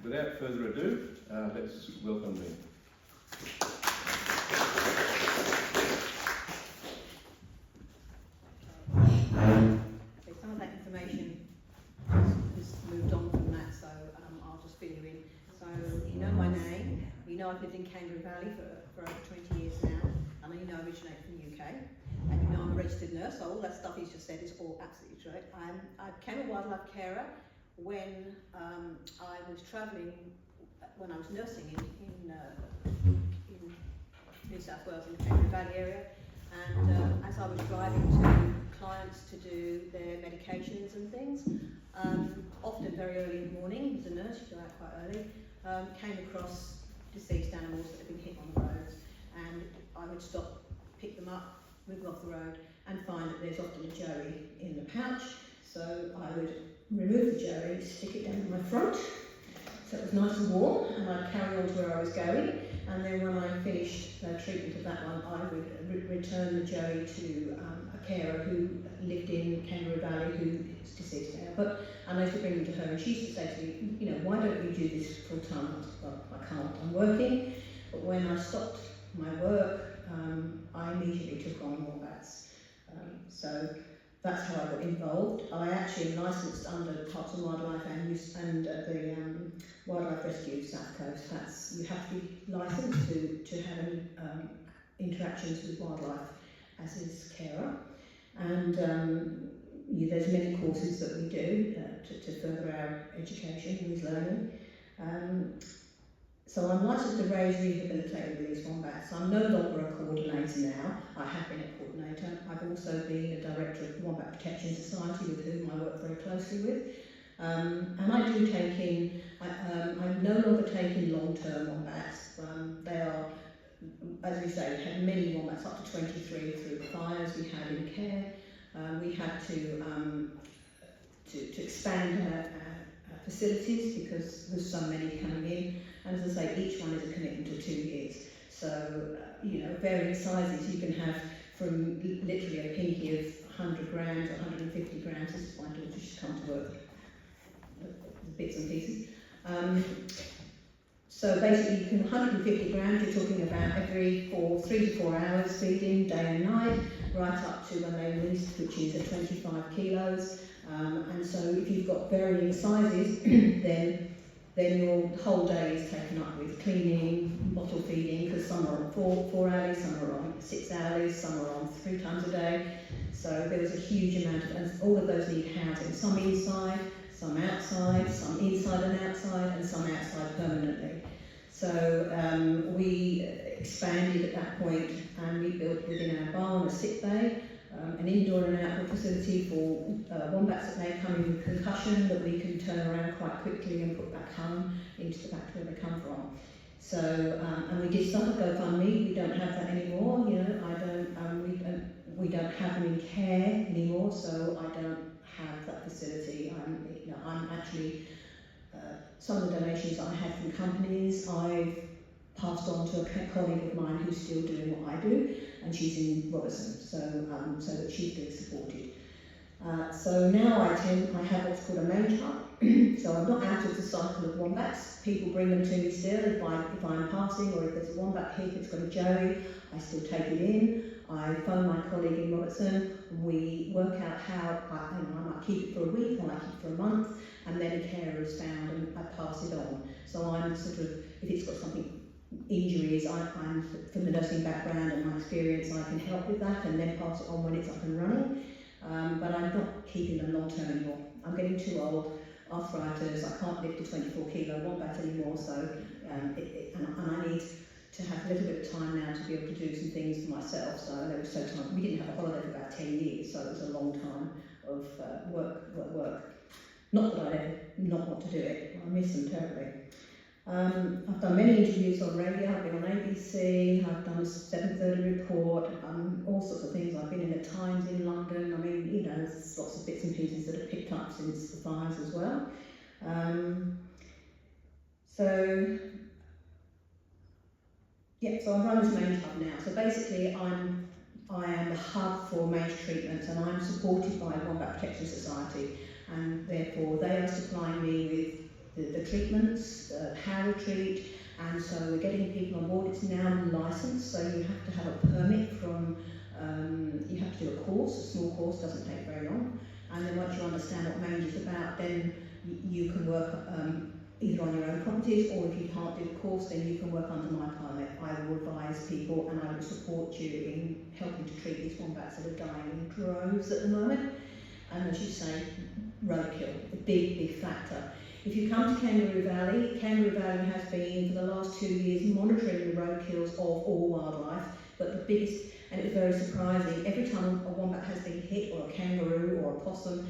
without further ado, let's welcome them. So some of that information has moved on from that, so I'll just fill you in. So you know my name, you know I've lived in Kangaroo Valley for over 20 years now, and you know I originate from the UK, and you know I'm a registered nurse, so all that stuff he's just said is all absolutely true. I became a wildlife carer when I was travelling, when I was nursing in New South Wales in the Kangaroo Valley area, and as I was driving to clients to do their medications and things, often very early in the morning, as a nurse, you go out quite early, came across deceased animals that had been hit on the roads, and I would stop, pick them up, move them off the road, and find that there's often a joey in the pouch. So I would remove the joey, stick it down my front, so it was nice and warm, and I'd carry on to where I was going, and then when I finished treatment of that one, I would return the joey to a carer who lived in Kangaroo Valley, who is deceased now, but I used to bring them to her, and she used to say to me, you know, why don't you do this full time? Well, I can't, I'm working, but when I stopped my work, I immediately took on wombats. So that's how I got involved. I actually am licensed under Parks and Wildlife and the Wildlife Rescue South Coast. You have to be licensed to have any interactions with wildlife as is carer. And there's many courses that we do to further our education and learning. So I'm licensed to raise, rehabilitate and release wombats. I'm no longer a coordinator now. I have been a coordinator. I've also been a director of Wombat Protection Society, with whom I work very closely with. And I do take in, I'm no longer taking long-term wombats. They are, as we say, we had many wombats, up to 23 through the fires we had in care. We had to expand our facilities because there's so many coming in. And as I say, each one is a commitment of 2 years. So, varying sizes, you can have from literally a pinky of 100 grams, 150 grams. This is my daughter, she's come to work, bits and pieces. So basically, you can 150 grams, you're talking about every 3 to 4 hours feeding, day and night, right up to when they release, which is at 25 kilos. And so if you've got varying sizes, then your whole day is taken up with cleaning, bottle feeding, because some are on 4 hours, some are on 6 hours, some are on 3 times a day. So there was a huge amount of, and all of those need housing, some inside, some outside, some inside and outside, and some outside permanently. So we expanded at that point, and we built within our barn a sick bay, an indoor and outdoor facility for wombats that may come in with concussion that we can turn around quite quickly and put back home into the back where they come from. So, and we did start a GoFundMe. We don't have that anymore. We don't have them in care anymore. So I don't have that facility. I'm actually some of the donations I had from companies I've passed on to a colleague of mine who's still doing what I do, and she's in Robertson, so that she's being supported. So now I have what's called a mange hub. So I'm not out of the cycle of wombats. People bring them to me still if I'm passing, or if there's a wombat heap that's got a joey, I still take it in. I phone my colleague in Robertson, we work out how, I might keep it for a week, I might keep it for a month, and then a carer is found and I pass it on. So I'm sort of, if it's got something, injuries, I'm from the nursing background and my experience, I can help with that and then pass it on when it's up and running. But I'm not keeping them long term anymore. I'm getting too old, arthritis, I can't lift a 24 kilo wombat anymore, so and I need to have a little bit of time now to be able to do some things for myself. So there was so time, we didn't have a holiday for about 10 years, so it was a long time of work. Not that I ever not want to do it, I miss them terribly. I've done many interviews on radio, I've been on ABC, I've done a 7:30 report, all sorts of things. I've been in the Times in London. I mean, there's lots of bits and pieces that have picked up since the fires as well. So I run this mange hub now. So basically I am the hub for mange treatments, and I'm supported by Wombat Protection Society, and therefore they are supplying me with the treatments, power retreat, and so we're getting people on board. It's now licensed, so you have to have a permit from, you have to do a course, a small course, doesn't take very long, and then once you understand what mange is about, then you can work either on your own properties, or if you can't do the course, then you can work under my permit. I will advise people and I will support you in helping to treat these wombats that are dying in droves at the moment. And as you say, roadkill, a big, big factor. If you come to Kangaroo Valley has been for the last 2 years monitoring the roadkills of all wildlife, but the biggest, and it was very surprising, every time a wombat has been hit, or a kangaroo or a possum,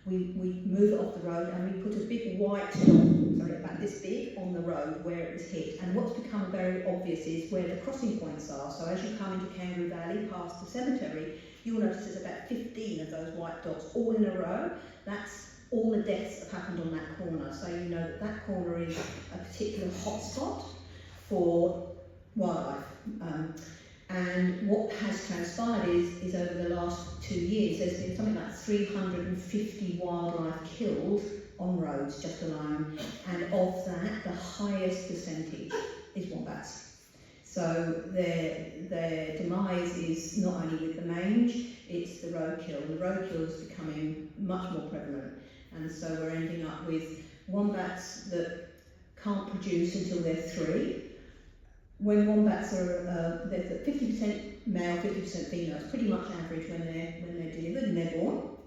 we move it off the road and we put a big white dot, sorry, about this big, on the road where it was hit. And what's become very obvious is where the crossing points are. So as you come into Kangaroo Valley past the cemetery, you'll notice there's about 15 of those white dots all in a row. That's all the deaths that have happened on that corner. So you know that that corner is a particular hotspot for wildlife. And what has transpired is over the last 2 years, there's been something like 350 wildlife killed on roads just alone. And of that, the highest percentage is wombats. So their demise is not only with the mange, it's the roadkill. The roadkill is becoming much more prevalent. And so we're ending up with wombats that can't produce until they're 3. When wombats are, there's a 50% male, 50% female. It's pretty much average when they're delivered and they're born.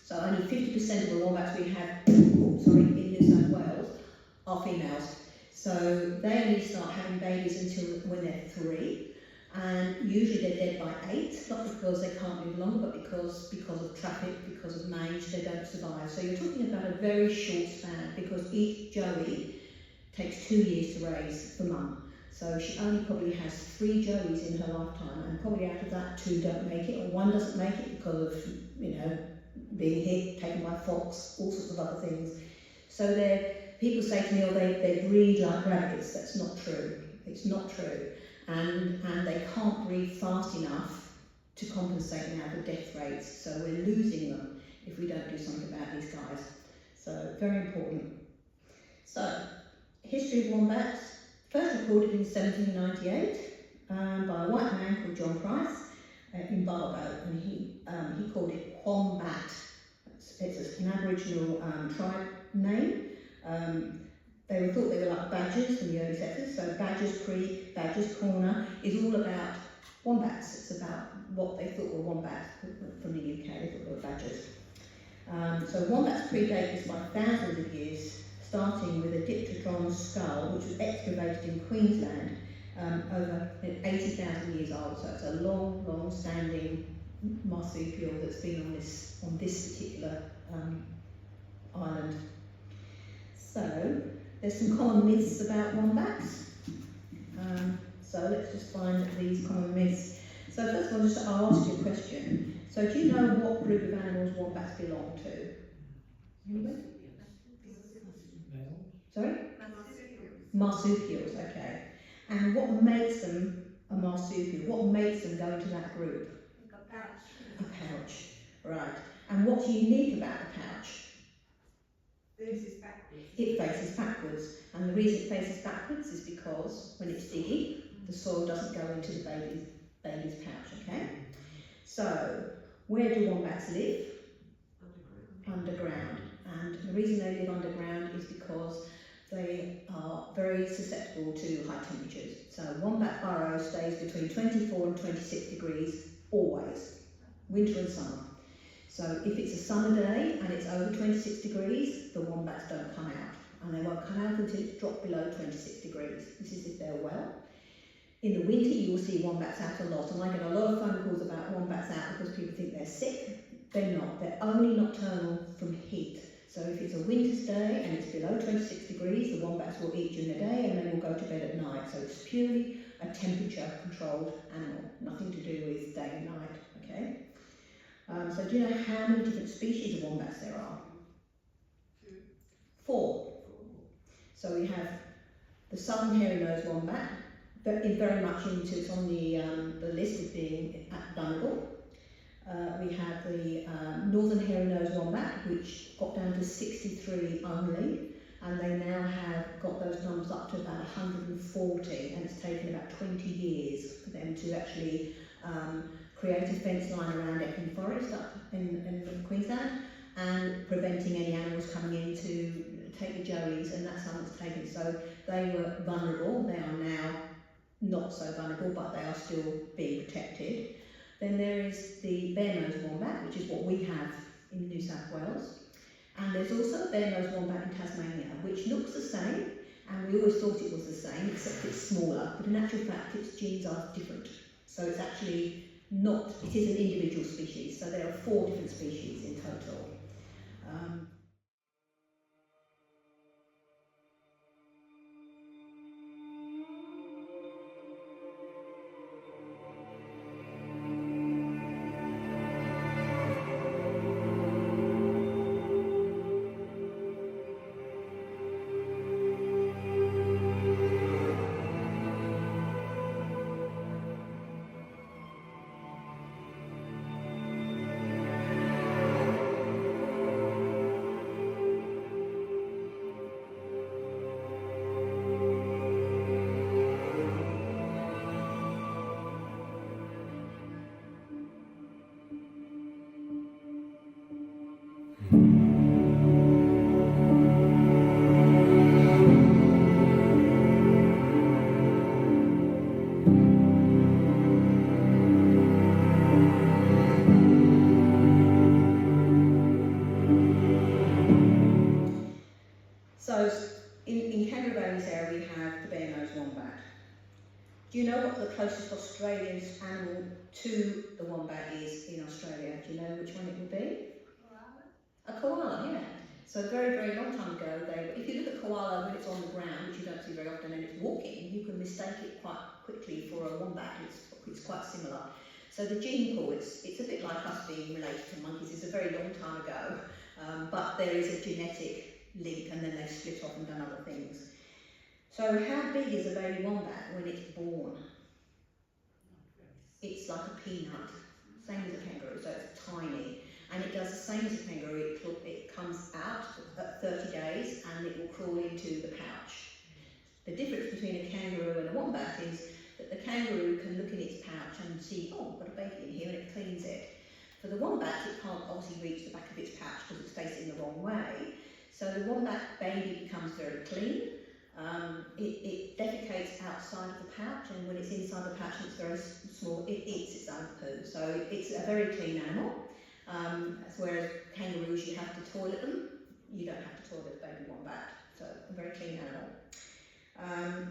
So only 50% of the wombats we have, in New South Wales are females. So they only start having babies until when they're 3, and usually they're dead by 8, not because they can't live longer, but because of traffic, because of mange, they don't survive. So you're talking about a very short span, because each joey takes 2 years to raise for mum. So she only probably has 3 joeys in her lifetime, and probably out of that 2 don't make it, or 1 doesn't make it because of, being hit, taken by fox, all sorts of other things. So people say to me, oh, they breed like rabbits. That's not true. It's not true. And they can't breed fast enough to compensate now for death rates. So we're losing them if we don't do something about these guys. So very important. So, history of wombats. First recorded in 1798 by a white man called John Price in Barlow, and he called it Wombat. It's an Aboriginal tribe name. They thought they were like badgers from the early settlers, so Badgers Creek, Badgers Corner is all about wombats. It's about what they thought were wombats from the UK. They thought they were badgers. So wombats predate this by thousands of years, starting with a diptotron skull, which was excavated in Queensland over 80,000 years old. So it's a long standing marsupial that's been on this particular island. So there's some common myths about wombats. So let's just find these common myths. So first of all, just to ask you a question. So do you know what group of animals wombats belong to? Anybody? Sorry? Marsupials, okay. And what makes them a marsupial? What makes them go into that group? A pouch, right. And what's unique about the pouch? Faces backwards. It faces backwards. And the reason it faces backwards is because when it's digging, the soil doesn't go into the baby's pouch, okay? So, where do wombats live? Underground. And the reason they live underground is because they are very susceptible to high temperatures. So wombat burrow stays between 24 and 26 degrees always, winter and summer. So if it's a summer day and it's over 26 degrees, the wombats don't come out. And they won't come out until it's dropped below 26 degrees. This is if they're well. In the winter you will see wombats out a lot, and I get a lot of phone calls about wombats out because people think they're sick. They're not. They're only nocturnal from heat. So if it's a winter's day and it's below 26 degrees, the wombats will eat during the day and they will go to bed at night. So it's purely a temperature-controlled animal, nothing to do with day and night, okay? So do you know how many different species of wombats there are? 4. So we have the southern hairy-nosed wombat, very much into, it's on the list of being vulnerable. We have the northern hairy-nosed wombat, which got down to 63 only. and they now have got those numbers up to about 140, and it's taken about 20 years for them to actually create a fence line around Epping Forest up in Queensland, and preventing any animals coming in to take the joeys, and that's how it's taken. So they were vulnerable. They are now not so vulnerable, but they are still being protected. Then there is the bare-nosed wombat, which is what we have in New South Wales. And there's also a bare-nosed wombat in Tasmania, which looks the same, and we always thought it was the same, except it's smaller, but in actual fact its genes are different. So it's actually not, it is an individual species, so there are 4 different species in total. So in Kangaroo Valley's area we have the bare-nosed wombat. Do you know what the closest Australian animal to the wombat is in Australia? Do you know which one it would be? A koala, yeah. So very, very long time ago, if you look at koala when it's on the ground, which you don't see very often, and it's walking, you can mistake it quite quickly for a wombat. It's quite similar. So the gene pool, it's a bit like us being related to monkeys. It's a very long time ago, but there is a genetic link, and then they've split off and done other things. So how big is a baby wombat when it's born? It's like a peanut, same as a kangaroo, so it's tiny. And it does the same as a kangaroo. It comes out at 30 days and it will crawl into the pouch. The difference between a kangaroo and a wombat is that the kangaroo can look in its pouch and see, oh, I've got a baby in here, and it cleans it. For the wombat, it can't obviously reach the back of its pouch because it's facing the wrong way. So the wombat baby becomes very clean. It defecates outside of the pouch, and when it's inside the pouch and it's very small, it eats its own poo. So it's a very clean animal. Whereas kangaroos, you have to toilet them. You don't have to toilet a baby wombat. So a very clean animal.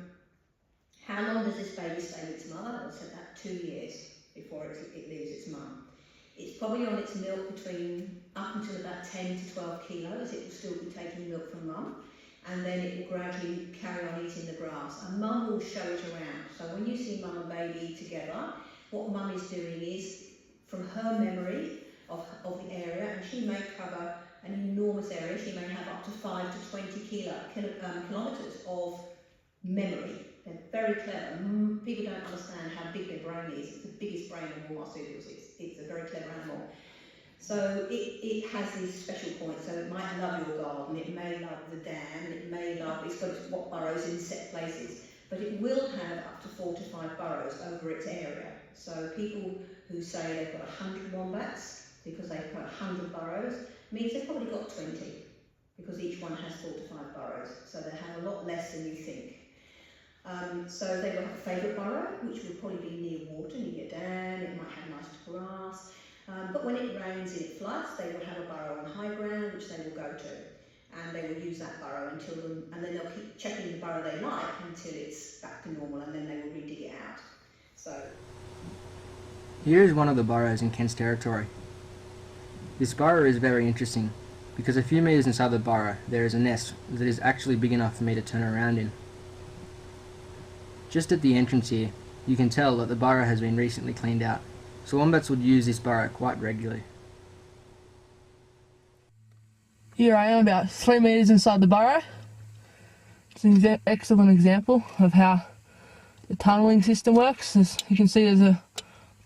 How long does this baby stay with its mother? It's about 2 years before it leaves its mum. It's probably on its milk between up until about 10 to 12 kilos. It will still be taking milk from mum, and then it will gradually carry on eating the grass. And mum will show it around. So when you see mum and baby together, what mum is doing is, from her memory of the area, and she may cover an enormous area. She may have up to 5 to 20 kilometres of memory. They're very clever. People don't understand how big their brain is. It's the biggest brain in all marsupials. It's a very clever animal. So it has these special points. So it might love your garden, it may love the dam, it's got what burrows in set places. But it will have up to 4 to 5 burrows over its area. So people who say they've got 100 wombats because they've got 100 burrows means they've probably got 20, because each one has 4 to 5 burrows. So they have a lot less than you think. So they will have a favourite burrow, which will probably be near water, near a dam. It might have nice grass. But when it rains and it floods, they will have a burrow on high ground, which they will go to. And they will use that burrow and then they'll keep checking the burrow they like until it's back to normal, and then they will re-dig it out. So here is one of the burrows in Kent's territory. This burrow is very interesting because a few metres inside the burrow there is a nest that is actually big enough for me to turn around in. Just at the entrance here, you can tell that the burrow has been recently cleaned out, so wombats would use this burrow quite regularly. Here I am about 3 metres inside the burrow. It's an excellent example of how the tunnelling system works. As you can see, there's a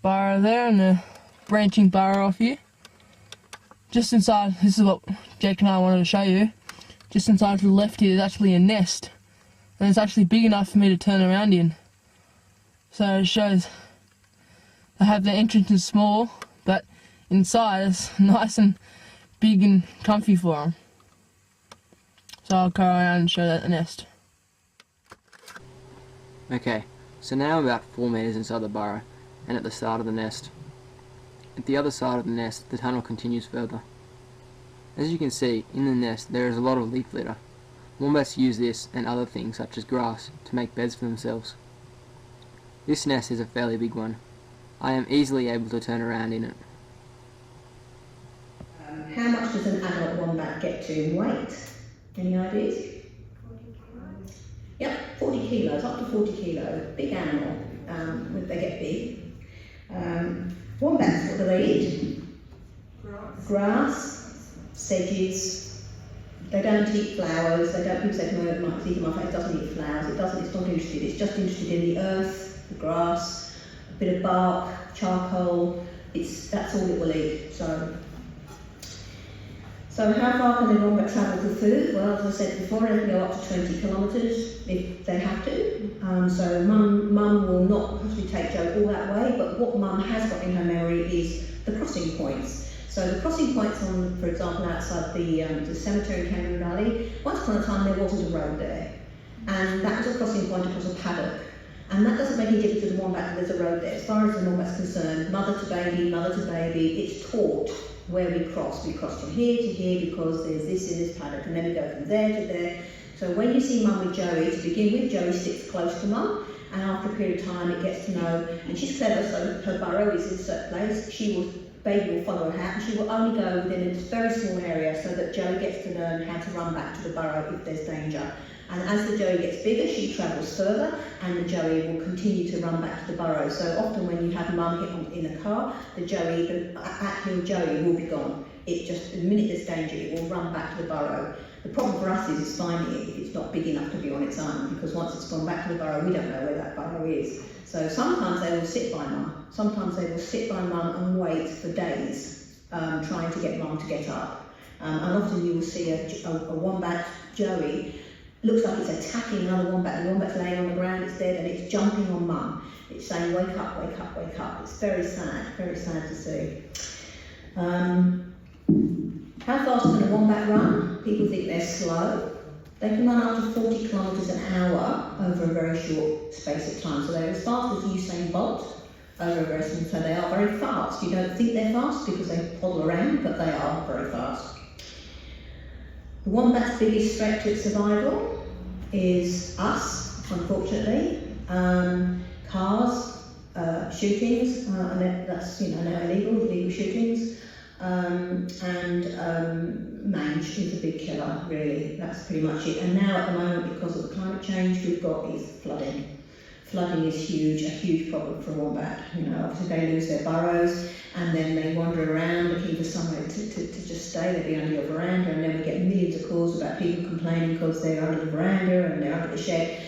burrow there and a branching burrow off here. Just inside, this is what Jake and I wanted to show you. just inside to the left here, there's actually a nest, and it's actually big enough for me to turn around in. So it shows they have their entrances small, but inside it's nice and big and comfy for them. So I'll go around and show that the nest. Okay, so now I'm about 4 metres inside the burrow and at the start of the nest. At the other side of the nest, the tunnel continues further. As you can see, in the nest there is a lot of leaf litter. Wombats use this and other things such as grass to make beds for themselves. This nest is a fairly big one. I am easily able to turn around in it. How much does an adult wombat get to in weight? Any ideas? 40 kilos. Yep, 40 kilos, up to 40 kilos. Big animal. They get big. Wombats, what do they eat? Grass, sedges. They don't eat flowers. They don't. People say to me, "It might eat them off." It doesn't eat flowers. It doesn't. It's not interested. It's just interested in the earth, the grass, a bit of bark, charcoal. That's all it will eat. So how far can the wombat travel for food? Well, as I said before, they can go up to 20 kilometres if they have to. So mum will not actually take Joe all that way, but what mum has got in her memory is the crossing points. So the crossing points on, for example, outside the cemetery in Kangaroo Valley, once upon a time there wasn't a road there. And that was a crossing point across a paddock. And that doesn't make any difference to the wombat that there's a road there. As far as the wombat's concerned, mother to baby, it's taught where we cross. We cross from here to here because there's this in this paddock, and then we go from there to there. So when you see mum with Joey, to begin with, Joey sticks close to mum, and after a period of time it gets to know, and she's clever, so her burrow is in a certain place, baby will follow her out, and she will only go within a very small area so that Joey gets to learn how to run back to the burrow if there's danger. And as the Joey gets bigger, she travels further, and the Joey will continue to run back to the burrow. So often when you have mum hit in a car, the actual Joey will be gone. It just, the minute there's danger, it will run back to the burrow. The problem for us is finding it if it's not big enough to be on its own, because once it's gone back to the burrow, we don't know where that burrow is. So sometimes they will sit by mum. Sometimes they will sit by mum and wait for days, trying to get mum to get up. And often you will see a wombat Joey looks like it's attacking another wombat. The wombat's laying on the ground, it's dead, and it's jumping on mum. It's saying, wake up, wake up, wake up. It's very sad to see. How fast can a wombat run? People think they're slow. They can run up to 40 kilometres an hour over a very short space of time. So they're as fast as Usain Bolt over a very small time. So they are very fast. You don't think they're fast because they toddle around, but they are very fast. The wombat's biggest threat to its survival is us, unfortunately. Cars, shootings, and that's now illegal shootings. Mange is a big killer, really. That's pretty much it. And now at the moment, because of the climate change we've got, is flooding. Flooding is a huge problem for a wombat. Obviously they lose their burrows, and then they wander around looking for somewhere to just stay. They'll be under your veranda, and then we get millions of calls about people complaining because they're under the veranda and they're under the shed.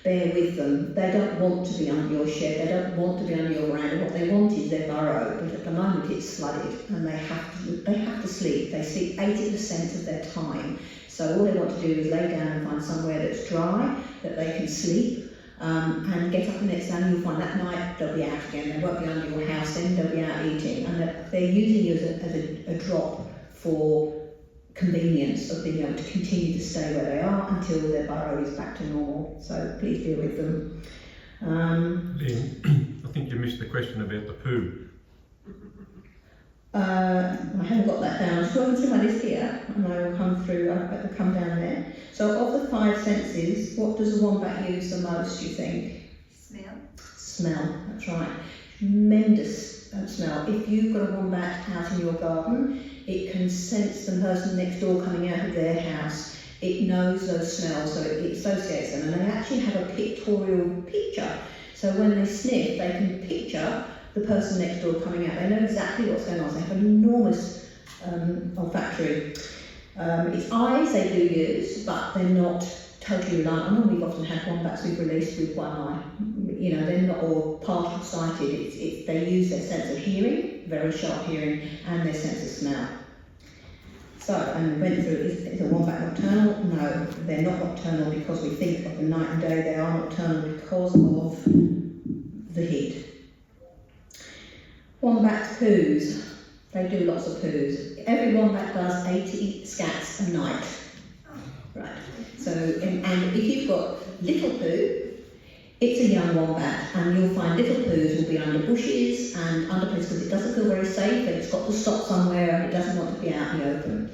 Bear with them. They don't want to be under your shed. They don't want to be under your veranda. What they want is their burrow. But at the moment it's flooded, and they have to sleep. They sleep 80% of their time. So all they want to do is lay down and find somewhere that's dry, that they can sleep. And get up the next day, and you'll find that night they'll be out again. They won't be under your house then, they'll be out eating. And they're using you as a drop for convenience of being able to continue to stay where they are until their burrow is back to normal. So please deal with them. Lynn, I think you missed the question about the poo. I haven't got that down. So I'm through my list here, and I will come down there. So of the 5 senses, what does a wombat use the most, do you think? Smell, that's right. Tremendous smell. If you've got a wombat out in your garden, it can sense the person next door coming out of their house. It knows those smells, so it associates them. And they actually have a pictorial picture. So when they sniff, they can picture the person next door coming out. They know exactly what's going on. They have an enormous olfactory. Its eyes they do use, but they're not totally reliant on them. We've often had wombats we've released with one eye. They're not all partial sighted. They use their sense of hearing, very sharp hearing, and their sense of smell. So, and we went through, is a wombat nocturnal? No, they're not nocturnal because we think of the night and day. They are nocturnal because of the heat. Wombat poos. They do lots of poos. Every wombat does 80 scats a night. Right. So, and if you've got little poo, it's a young wombat, and you'll find little poos will be under bushes and under places because it doesn't feel very safe, and it's got to stop somewhere and it doesn't want to be out in the open.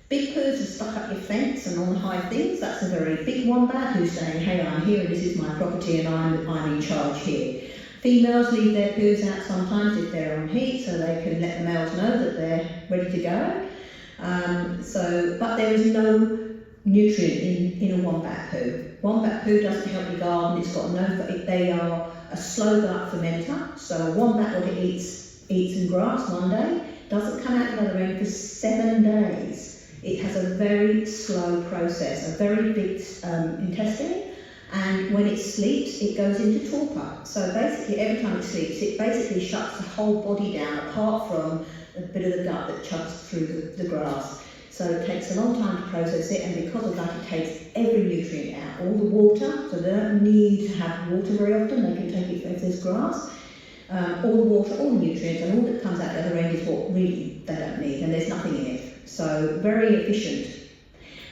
Big poos are stuck up your fence and on high things. That's a very big wombat who's saying, hey, I'm here and this is my property and I'm in charge here. Females leave their poos out sometimes if they're on heat, so they can let the males know that they're ready to go. But there is no nutrient in a wombat poo. Wombat poo doesn't help your garden. It's got they are a slow gut fermenter. So a wombat when it eats some grass one day doesn't come out the other end for 7 days. It has a very slow process, a very big intestine. And when it sleeps, it goes into torpor. So basically, every time it sleeps, it basically shuts the whole body down, apart from a bit of the gut that chugs through the grass. So it takes a long time to process it, and because of that, it takes every nutrient out, all the water. So they don't need to have water very often. They can take it if there's grass. All the water, all the nutrients, and all that comes out the other end is what really they don't need, and there's nothing in it. So very efficient.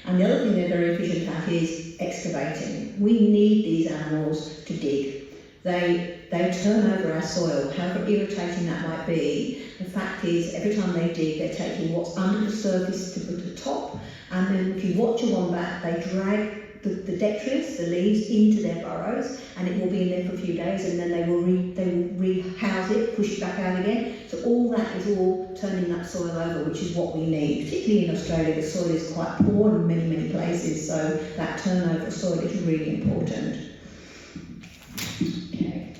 And the other thing they're very efficient at is excavating. We need these animals to dig. They turn over our soil, however irritating that might be. The fact is, every time they dig, they're taking what's under the surface to the top, and then if you watch a wombat, they drag the detritus, the leaves, into their burrows, and it will be in there for a few days, and then they will rehouse it, push it back out again. So all that is all turning that soil over, which is what we need. Particularly in Australia, the soil is quite poor in many, many places, so that turnover of soil is really important. Okay,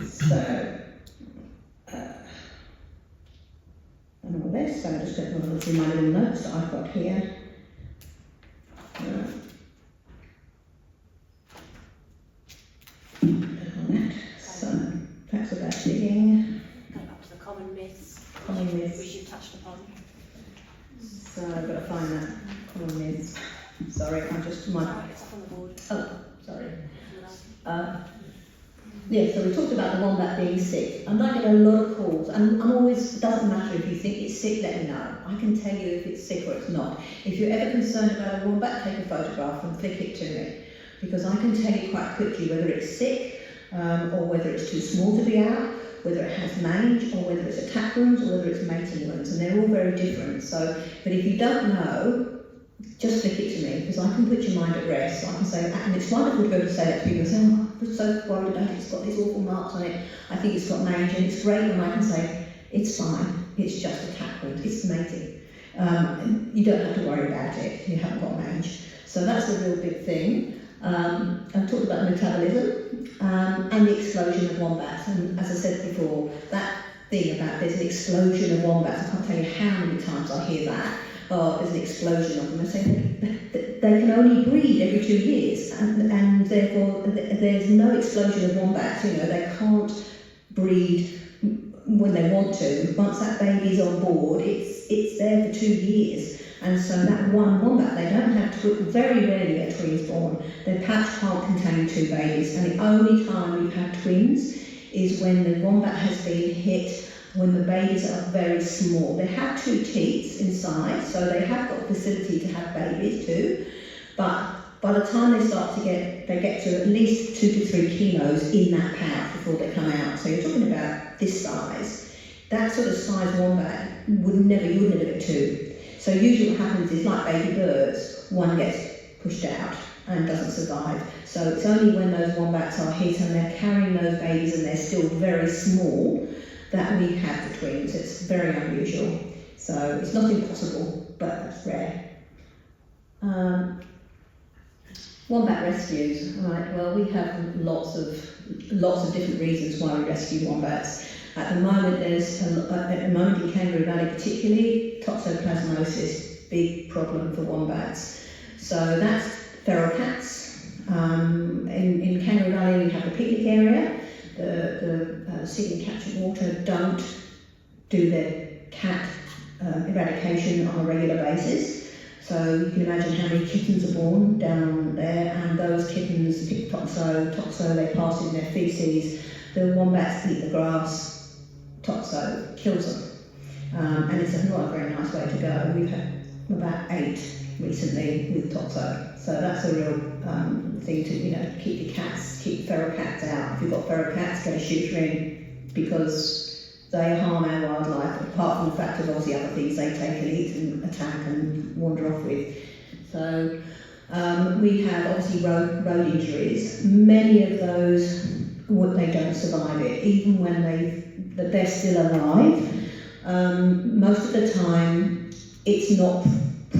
so and all this, so I'm just going to go through my little notes that I've got here. So, facts about digging. Going up to the common myths. Common myths. Which you've touched upon. So I've got to find that common myths. Sorry, I'm just It's up on the board. Oh, sorry. Yeah, so we talked about the wombat being sick. I'm not getting a lot of calls, and I'm always, it doesn't matter if you think it's sick, let me know. I can tell you if it's sick or it's not. If you're ever concerned about a wombat, take a photograph and flick it to me, because I can tell you quite quickly whether it's sick, or whether it's too small to be out, whether it has mange, or whether it's attack wounds, or whether it's mating wounds, and they're all very different. So, but if you don't know, just flick it to me, because I can put your mind at rest. So I can say, and it's wonderful to be able to say that to people and say, oh, I'm so worried about it, it's got these awful marks on it, I think it's got mange, and it's great when I can say, it's fine, it's just attack wound, it's mating. You don't have to worry about it, you haven't got mange. So that's a real big thing. I've talked about metabolism and the explosion of wombats, and as I said before, that thing about there's an explosion of wombats, I can't tell you how many times I hear that. Oh, there's an explosion of them. I say they can only breed every 2 years, and therefore there's no explosion of wombats. You know, they can't breed when they want to. Once that baby's on board, it's there for 2 years. And so that one wombat, they don't have very rarely a twins born. Their pouch can't contain 2 babies, and the only time we've had twins is when the wombat has been hit when the babies are very small. They have 2 teats inside, so they have got facility to have babies too, but by the time they get to at least 2 to 3 kilos in that pouch before they come out. So you're talking about this size. That sort of size wombat you would never get 2. So usually what happens is, like baby birds, one gets pushed out and doesn't survive. So it's only when those wombats are hit and they're carrying those babies and they're still very small that we have the twins. It's very unusual. So it's not impossible, but it's rare. Wombat rescues. Right, well, we have lots of different reasons why we rescue wombats. At the moment, in Kangaroo Valley particularly, toxoplasmosis, big problem for wombats. So that's feral cats. In Kangaroo Valley, we have the picnic area. The Sydney Catch and Water don't do their cat eradication on a regular basis. So you can imagine how many kittens are born down there, and those kittens pick toxo, they pass in their feces. The wombats eat the grass, toxo kills them. And it's not a very nice way to go. We've had about 8 recently with toxo. So that's a real thing to, keep your cats, keep feral cats out. If you've got feral cats, get a shooter in, because they harm our wildlife, apart from the fact of obviously other things they take and eat and attack and wander off with. So we have obviously road injuries. Many of those, they don't survive it, even when they're still alive. Most of the time, it's not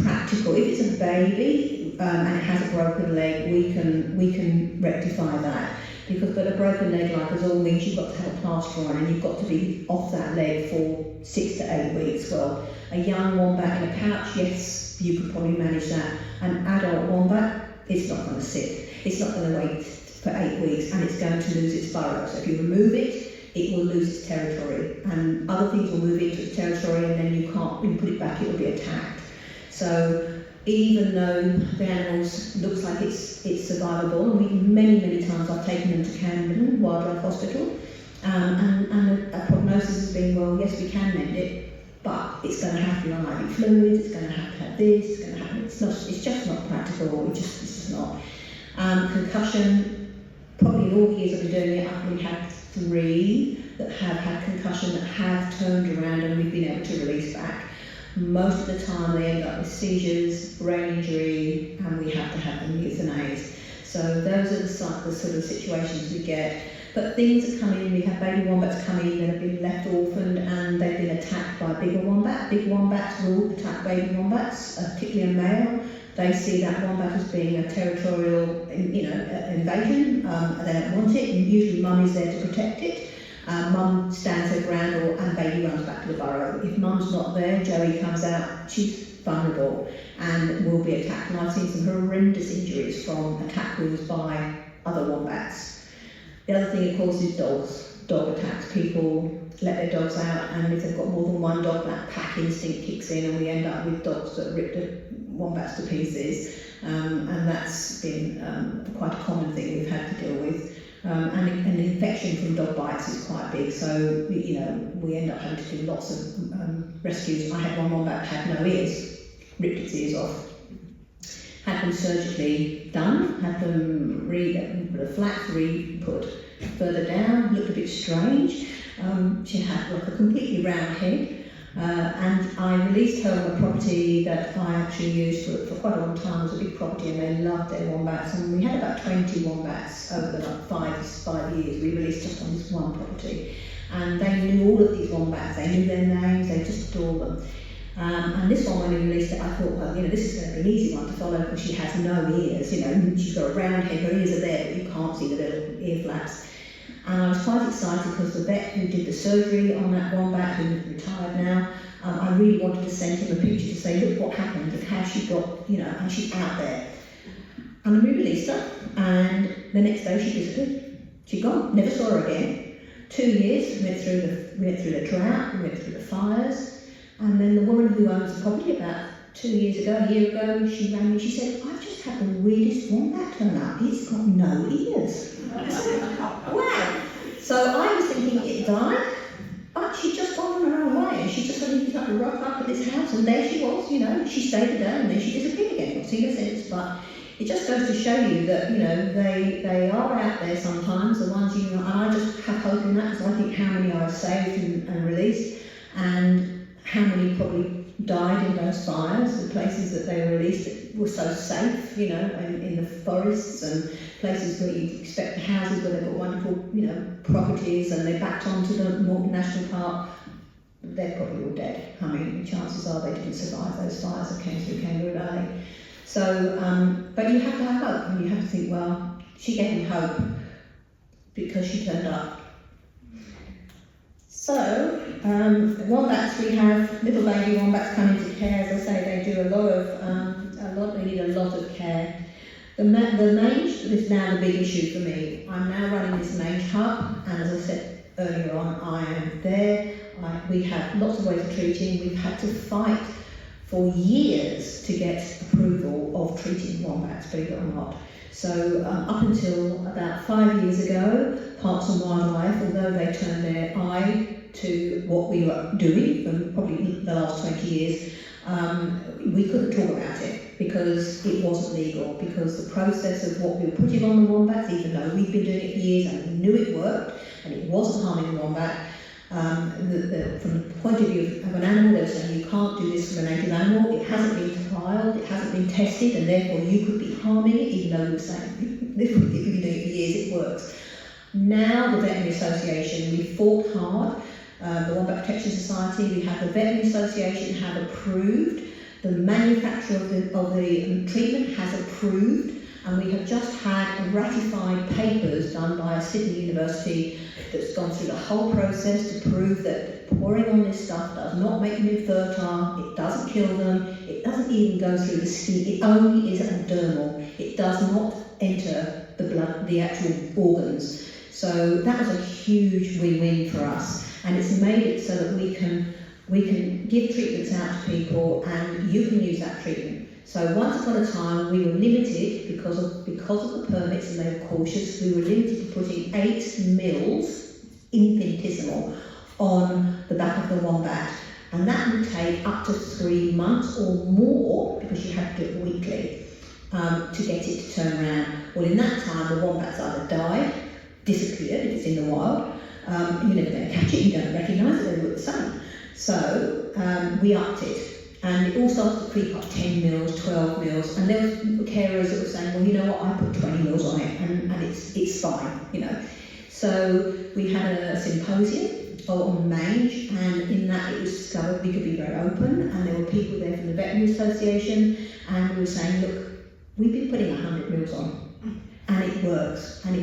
practical. If it's a baby and it has a broken leg, we can rectify that. But a broken leg like us all means you've got to have a plaster on and you've got to be off that leg for 6 to 8 weeks. Well, a young wombat in a pouch, yes, you could probably manage that. An adult wombat, it's not going to sit. It's not going to wait for 8 weeks, and it's going to lose its burrow. So if you remove it, it will lose its territory, and other things will move into its territory, and then when you put it back, it will be attacked. So even though the animals looks like it's survivable, and many times I've taken them to Camden Wildlife Hospital, and a prognosis has been, well, yes, we can mend it, but it's going to have to be on IV fluids, it's going to have this, it's going to have, it's just not practical, it's just not. Concussion, probably in all the years I've been doing it, I've probably had 3 that have had concussion, that have turned around and we've been able to release back. Most of the time they end up with seizures, brain injury, and we have to have them euthanized. So those are the sort of situations we get. But things that come in, we have baby wombats come in that have been left orphaned and they've been attacked by a bigger wombat. Big wombats will attack baby wombats, particularly a male. They see that wombat as being a territorial, invasion. They don't want it, and usually mum is there to protect it. Mum stands her ground, and baby runs back to the burrow. If mum's not there, Joey comes out, she's vulnerable and will be attacked. And I've seen some horrendous injuries from attack wounds by other wombats. The other thing, of course, is dogs. Dog attacks. People let their dogs out, and if they've got more than one dog, that pack instinct kicks in, and we end up with dogs that rip the wombats to pieces. And that's been quite a common thing we've had to deal with. And the infection from dog bites is quite big, so we end up having to do lots of rescues. I had one wombat that had no ears, ripped its ears off, had them surgically done, had them the flaps re-put further down, looked a bit strange. She had like a completely round head. And I released her on a property that I actually used for quite a long time. It was a big property and they loved their wombats, and we had about 20 wombats over the 5 years. We released just on this one property, and they knew all of these wombats, they knew their names, they just adored them. And this one, when we released it, I thought, well, this is going to be an easy one to follow because she has no ears, she's got a round head, her ears are there, but you can't see the little ear flaps. And I was quite excited because the vet who did the surgery on that wombat, who's retired now, I really wanted to send him a picture to say, look what happened, look how she got, and she's out there. And we released her, and the next day she disappeared. She'd gone, never saw her again. 2 years, we went through the drought, we went through the fires, and then the woman who owns the property about 2 years ago, a year ago, she rang me, she said, I've just had the weirdest wombat turn up, it's got no ears. I said, wow. So I was thinking it died, but she'd just gone on her own way, and she just suddenly had to rock up at this house, and there she was, she stayed a day, and then she disappeared again. Not seen her since, but it just goes to show you that, they are out there sometimes, the ones, and I just have hope in that, because I think how many I've saved and released, and how many probably died in those fires, the places that they were released were so safe, in the forests and places where you expect the houses where they've got wonderful, properties, and they're backed onto the Morton National Park. They're probably all dead. I mean, chances are they didn't survive those fires that came through Kangaroo Valley. So, but you have to have hope, and you have to think, well, she gave me hope because she turned up. So, wombats, we have little baby wombats come into care. As I say, they do they need a lot of care. The mange is now the big issue for me. I'm now running this mange hub, and as I said earlier on, I am there. We have lots of ways of treating. We've had to fight for years to get approval of treating wombats, believe it or not. So up until about 5 years ago, Parks and Wildlife, although they turned their eye to what we were doing for probably the last 20 years, we couldn't talk about it because it wasn't legal, because the process of what we were putting on the wombats, even though we've been doing it for years and we knew it worked and it wasn't harming the wombat, from the point of view of an animal, they're saying you can't do this from a native animal, it hasn't been trialled, it hasn't been tested, and therefore you could be harming it, even though we were saying if we've been doing it for years, it works. Now the Veterinary Association, we fought hard, the Wombat Protection Society, we have the Veterinary Association have approved, the manufacturer of the treatment has approved, and we have just had ratified papers done by a Sydney University that's gone through the whole process to prove that pouring on this stuff does not make them infertile, it doesn't kill them, it doesn't even go through the skin, it only is epidermal, it does not enter the blood, the actual organs. So that was a huge win-win for us, and it's made it so that we can give treatments out to people and you can use that treatment. So once upon a time we were limited because of the permits, and they were cautious, we were limited to putting 8 mils, infinitesimal, on the back of the wombat, and that would take up to 3 months or more because you had to do it weekly to get it to turn around. Well, in that time the wombats either died, disappeared if it's in the wild, you're never going to catch it, you don't recognise it, they look the same. So we upped it. And it all started to creep up 10 mils, 12 mils, and there were carers that were saying, well, you know what, I put 20 mils on it, and it's fine, you know. So we had a symposium on mange, and in that it was discovered we could be very open, and there were people there from the Veterinary Association, and we were saying, look, we've been putting 100 mils on, and it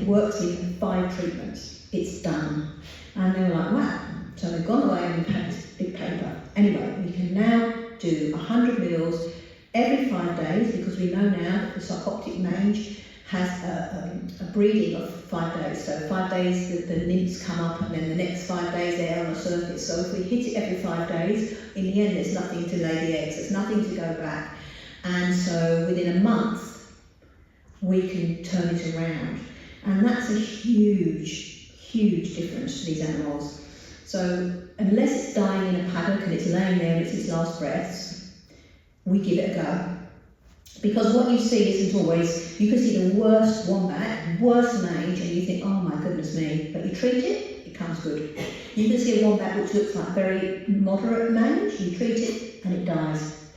works in 5 treatments, it's done. And they were like, wow. So they've gone away and we've had this big paper. Anyway, we can now do 100 mils every 5 days, because we know now that the sarcoptic mange has a breeding of 5 days. So 5 days the nymphs come up, and then the next 5 days they're on the surface. So if we hit it every 5 days, in the end there's nothing to lay the eggs, there's nothing to go back. And so within a month we can turn it around. And that's a huge, huge difference to these animals. So unless it's dying in a paddock and it's laying there and it's its last breaths, we give it a go. Because what you see isn't always, you can see the worst wombat, worst mange, and you think, oh my goodness me, but you treat it, it comes good. You can see a wombat which looks like very moderate mange, you treat it and it dies.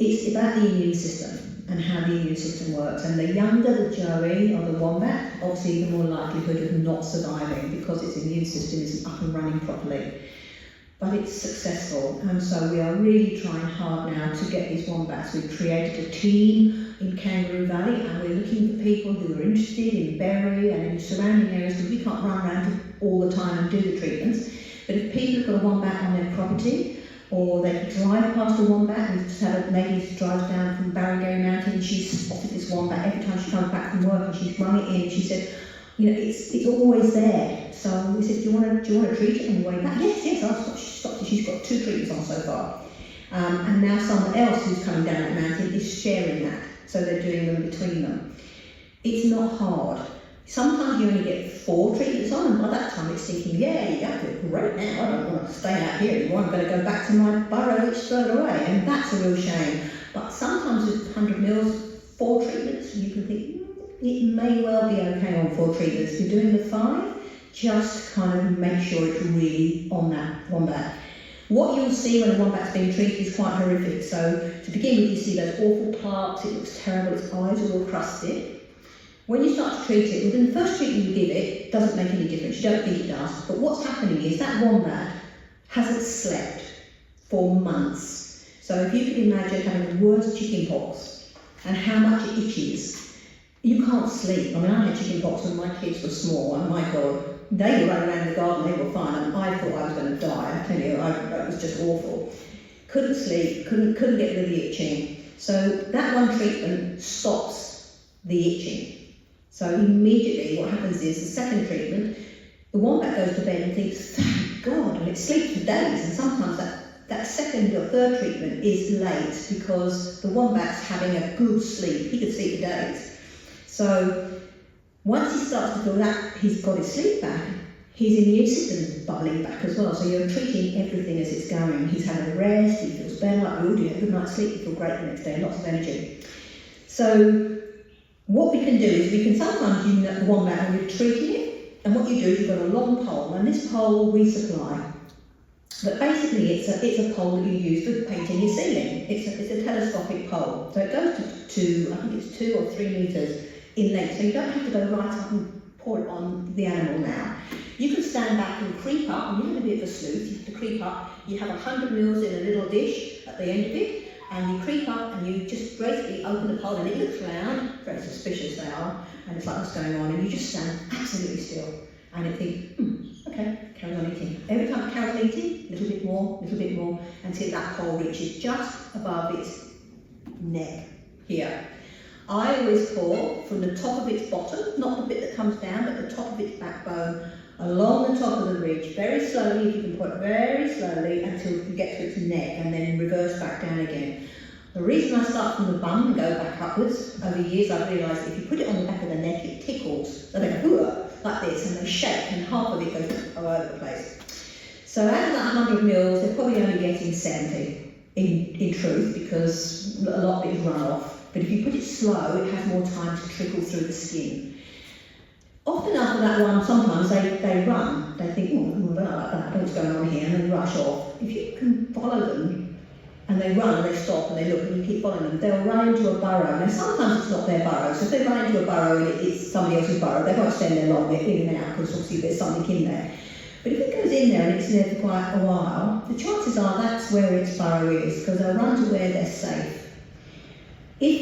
It's about the immune system and how the immune system works, and the younger the joey or the wombat, obviously the more likelihood of not surviving because its immune system isn't up and running properly. But it's successful, and so we are really trying hard now to get these wombats. We've created a team in Kangaroo Valley, and we're looking for people who are interested in Berry and in surrounding areas, because we can't run around all the time and do the treatments. But if people have got a wombat on their property, or they drive past a wombat, and just had a lady who drives down from Barangay Mountain, and she's spotted this wombat every time she comes back from work, and she's rung it in, and she said, you know, it's always there. So we said, do you want to treat it on the way back? Yes, I stopped it. She's got 2 treatments on so far. And now someone else who's coming down that mountain is sharing that, so they're doing them between them. It's not hard. Sometimes you only get 4 treatments on, and by that time it's thinking, yeah, I feel great now, I don't want to stay out here anymore, I'm going to go back to my burrow which is further away, and that's a real shame. But sometimes with 100 mils, 4 treatments, you can think, it may well be okay on 4 treatments. If you're doing the 5, just kind of make sure it's really on that wombat. What you'll see when a wombat's being treated is quite horrific. So to begin with, you see those awful plaques, it looks terrible, its eyes are all crusted. When you start to treat it, within the first treatment you give it, doesn't make any difference, you don't think it does. But what's happening is that wombat hasn't slept for months. So if you could imagine having the worst chicken pox and how much it itches, you can't sleep. I mean, I had chicken pox when my kids were small, and my God, they were running around in the garden, they were fine, and I thought I was going to die. I tell you, it was just awful. Couldn't sleep, couldn't get rid of the itching. So that one treatment stops the itching. So immediately what happens is the second treatment, the wombat goes to bed and thinks, thank God, and it sleeps for days, and sometimes that second or third treatment is late because the wombat's having a good sleep. He could sleep for days. So once he starts to feel that he's got his sleep back, his immune system's bubbling back as well. So you're treating everything as it's going. He's having a rest, he feels better, like we all do, a good night's sleep, you feel great the next day, lots of energy. So what we can do is we can sometimes use the wombat when you're treating it, and what you do is you've got a long pole, and this pole we supply. But basically it's a pole that you use for painting your ceiling. It's a telescopic pole. So it goes to I think it's 2 or 3 metres in length, so you don't have to go right up and pour it on the animal now. You can stand back and creep up, and you have a bit of a sleuth, you have to creep up. You have 100 mils in a little dish at the end of it, and you creep up and you just basically open the pole, and it looks round, very suspicious they are, and it's like what's going on, and you just stand absolutely still, and it thinks, okay, carry on eating. Every time it carries on eating, a little bit more, until that pole reaches just above its neck here. I always pour from the top of its bottom, not the bit that comes down, but the top of its backbone, along the top of the ridge, very slowly, if you can pour it very slowly until you get to its neck, and then reverse back down again. The reason I start from the bum and go back upwards, over years I've realised if you put it on the back of the neck, it tickles. So they go, hooah, like this, and they shake, and half of it goes all over the place. So out of that 100 mils, they're probably only getting 70 in truth, because a lot of it is run off. But if you put it slow, it has more time to trickle through the skin. Often after that one, sometimes they run. They think, oh, I don't know what's going on here, and they rush off. If you can follow them, and they run, and they stop, and they look, and you keep following them, they'll run into a burrow. Now, sometimes it's not their burrow, so if they run into a burrow and it's somebody else's burrow, they won't stand there long, they're in and out, because obviously there's something in there. But if it goes in there and it's there for quite a while, the chances are that's where its burrow is, because they'll run to where they're safe. If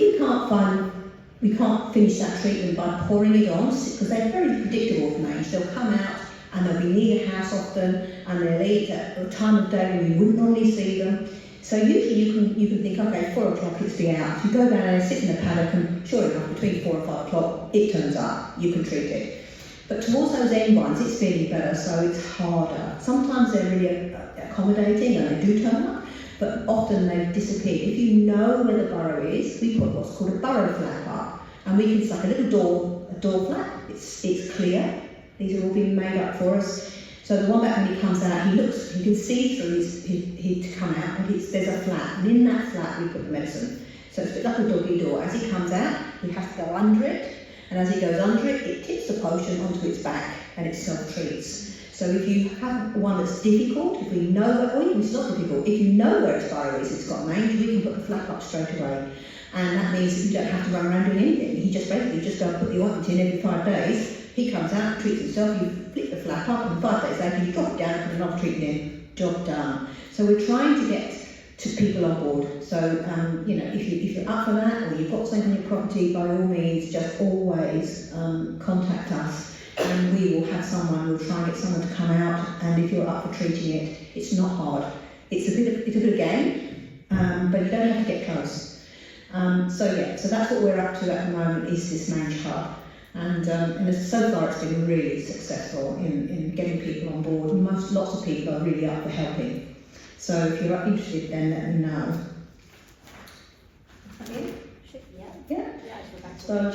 we can't finish that treatment by pouring it on, because they're very predictable for mange. They'll come out and they'll be near the house often, and they'll eat at a time of day when you wouldn't normally see them. So usually you can think, okay, 4 o'clock, it's be out. You go down and sit in the paddock, and sure enough, between 4 and 5 o'clock, it turns up. You can treat it. But towards those end ones, it's feeling better, so it's harder. Sometimes they're really accommodating and they do turn up, but often they disappear. If you know where the burrow is, we put what's called a burrow flap up, and we can like a little door flap. It's clear. These are all being made up for us. So the wombat, when he comes out, he can see through his to come out, and there's a flap, and in that flap we put the medicine. So it's a bit like a doggy door. As he comes out, he has to go under it, and as he goes under it, it tips the potion onto its back, and it self-treats. So if you have one that's difficult, if we know, or even it's not difficult, if you know where its burrow is, it's got mange, we can put the flap up straight away. And that means that you don't have to run around doing anything. He just basically just go and put the ointment in every 5 days. He comes out, treats himself, you flick the flap up, and 5 days later you drop it down and put another treatment in. Job done. So we're trying to get to people on board. So if you're up for that, or you've got something on your property, by all means, just always contact us, and we will have someone. We'll try and get someone to come out. And if you're up for treating it, it's not hard. It's a bit of a game, but you don't have to get close. So that's what we're up to at the moment, is this mange hub. And so far it's been really successful in getting people on board. Lots of people are really up for helping. So if you're interested, then let me know. Yeah. So I don't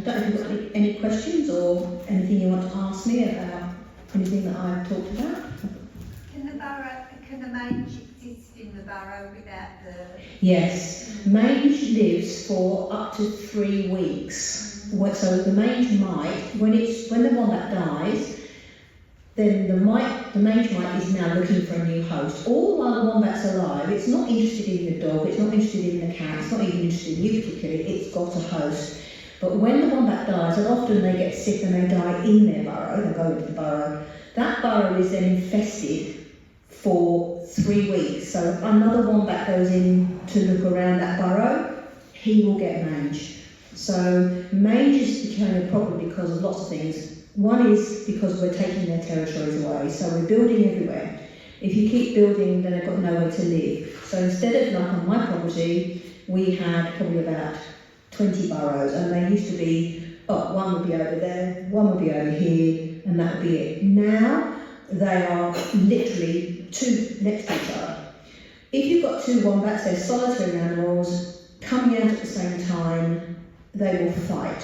know if you've got any questions or anything you want to ask me about anything that I've talked about. Can the mange exist in the burrow without the... Yes, mange lives for up to 3 weeks. So the mange mite, when the wombat dies, then the mange mite is now looking for a new host. All while the wombat's alive, it's not interested in the dog, it's not interested in the cat, it's not even interested in you particularly, it's got a host. But when the wombat dies, and often they get sick and they die in their burrow, they go into the burrow, that burrow is then infested for 3 weeks. So if another wombat goes in to look around that burrow, he will get mange. So mange is becoming a problem because of lots of things. One is because we're taking their territories away, so we're building everywhere. If you keep building, then they've got nowhere to live. So instead of, like on my property, we had probably about 20 burrows, and they used to be, one would be over there, one would be over here, and that would be it. Now they are literally two next to each other. If you've got two wombats, they're solitary animals, coming out at the same time, they will fight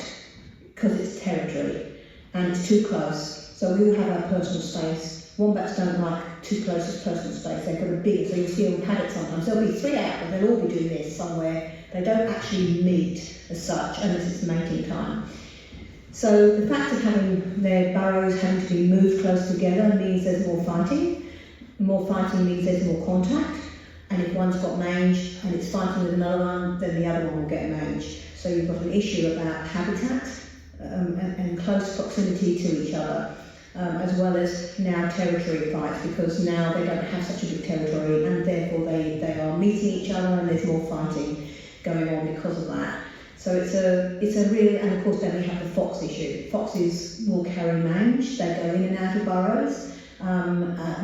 because it's territory and it's too close. So we all have our personal space. Wombats don't like too close as personal space. They've got a big, so you'll see on paddocks sometimes. There'll be three out, but they'll all be doing this somewhere. They don't actually meet as such unless it's mating time. So the fact of having their burrows having to be moved close together means there's more fighting. More fighting means there's more contact. And if one's got mange and it's fighting with another one, then the other one will get mange. So you've got an issue about habitat and close proximity to each other, as well as now territory fights, because now they don't have such a big territory and therefore they are meeting each other and there's more fighting going on because of that. So it's a real, and of course then we have the fox issue. Foxes will carry mange, they go in and out of burrows.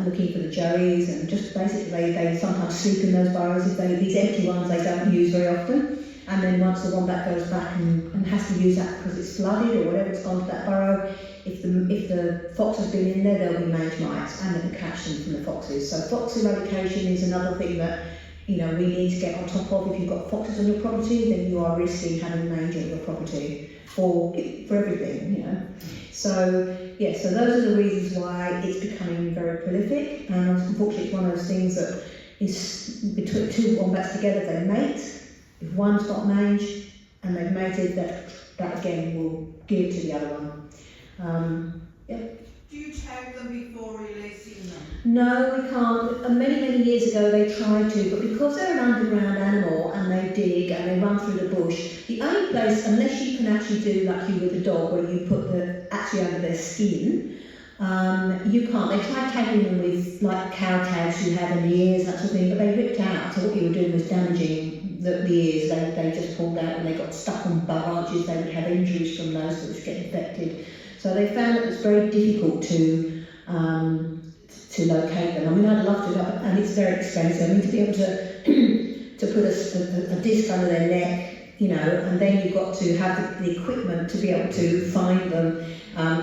Looking for the joeys, and just basically they sometimes sleep in those burrows. If these empty ones they don't use very often, and then once the wombat goes back and has to use that because it's flooded or whatever, it's gone to that burrow, if the fox has been in there, there'll be mange mites and they can catch them from the foxes. So fox eradication is another thing that we need to get on top of. If you've got foxes on your property, then you are risking having mange on your property for everything, So so those are the reasons why it's becoming very prolific, and unfortunately it's one of those things that is between two wombats together, they mate. If one's got mange and they've mated, that again will give to the other one. Do you tag them before releasing them? No, we can't. Many years ago they tried to, but because they're an underground animal and they dig and they run through the bush, the only place, unless you can actually do like you with a dog, where you put actually under their skin, you can't. They tried tagging them with like cow tags you have in the ears, that sort of thing, but they ripped out. So what you were doing was damaging the ears. They just pulled out and they got stuck on branches. They would have injuries from those that would get infected. So they found it was very difficult to locate them. I mean, I'd love to, and it's very expensive. I mean, to be able to put a disc under their neck, and then you've got to have the equipment to be able to find them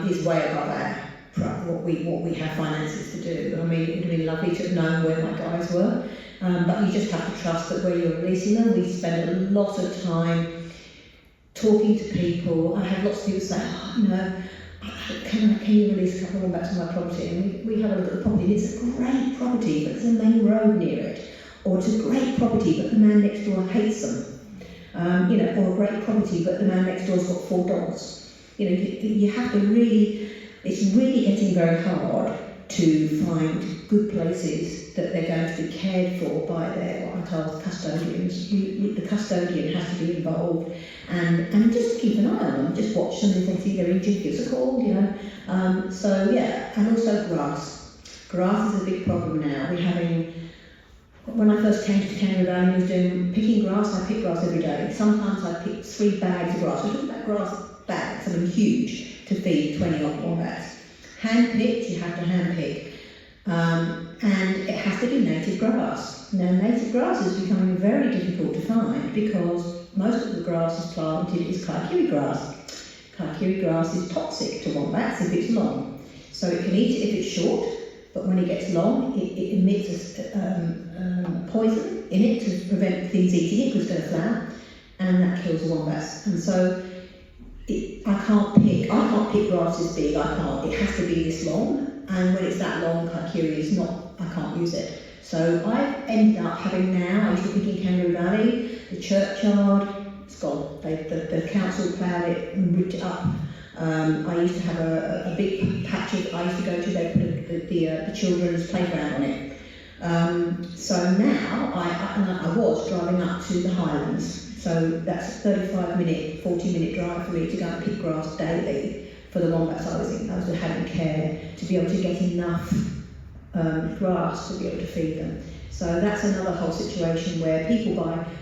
is way above what we have finances to do. I mean, it would have been lovely to have known where my guys were, but you just have to trust that where you're releasing them. We spend a lot of time talking to people. I have lots of people say, can you release a couple of wombats on my property? And we have a look at the property. It's a great property, but there's a main road near it. Or it's a great property, but the man next door hates them. Or a great property, but the man next door's got 4 dogs. You have to really, it's really getting very hard to find good places that they're going to be cared for by their, what I call custodians. The custodian has to be involved and just keep an eye on them, just watch them if they see they're injured, give us a call, and also grass. Grass is a big problem now. We're having, when I first came to Kangaroo Valley, I was picking grass. I pick grass every day. Sometimes I pick 3 bags of grass. We're talking about grass bags, huge, to feed 20 odd wombats. Hand-picked, you have to hand-pick. And it has to be native grass. Now, native grass is becoming very difficult to find because most of the grass is planted is kaikiri grass. Kaikiri grass is toxic to wombats if it's long. So it can eat it if it's short, but when it gets long, it emits poison in it to prevent things eating it because it's going to flower, and that kills the wombats. And so I can't pick grass this big, it has to be this long, and when it's that long, kaikiri is not, I can't use it. So I've ended up having now, I used to pick in Kangaroo Valley, the churchyard, it's gone. The council ploughed it and ripped it up. I used to have a big patch I used to go to, they put the children's playground on it. So now, I was driving up to the Highlands. So that's a 35-minute, 40-minute drive for me to go and pick grass daily for the wombats I was having care to be able to get enough grass to be able to feed them. So that's another whole situation where people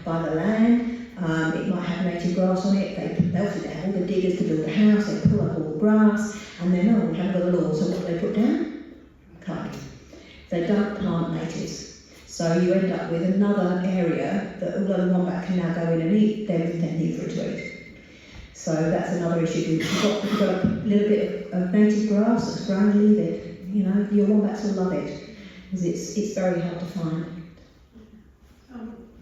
buy the land. It might have native grass on it. They obviously have all the diggers to build the house. They pull up all the grass, and then we haven't got the lawn. So what do they put down? Kite. They don't plant natives. So you end up with another area that although the wombat can now go in and eat, there isn't anything for it to eat. So that's another issue. If you've got a little bit of native grass that's grown, leave it. You know, your wombats will love it, because it's very hard to find.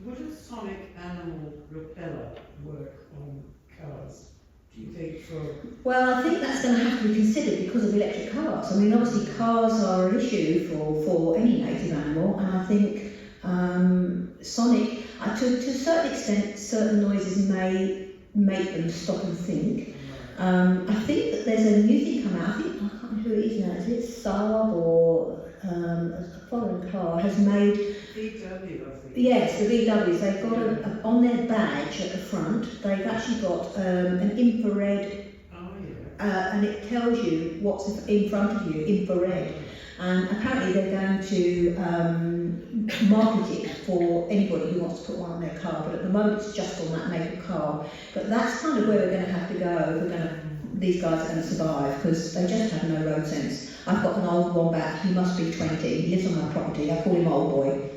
Would a sonic animal repeller work on cars, do you think, for... Well, I think that's going to have to be considered because of electric cars. I mean, obviously cars are an issue for any native animal, and I think sonic, to a certain extent, certain noises may make them stop and think. I think that there's a new thing come out, I can't remember who it is now, is it Saab or a foreign car has made... VW, I think. Yes, the VWs, they've got on their badge at the front, they've actually got an infrared, and it tells you what's in front of you, infrared. And apparently they're going to market it for anybody who wants to put one on their car, but at the moment it's just on that make of car. But that's kind of where we're going to have to go if we're going to, these guys are going to survive, because they just have no road sense. I've got an old Wombat, he must be 20, he lives on my property, I call him old boy.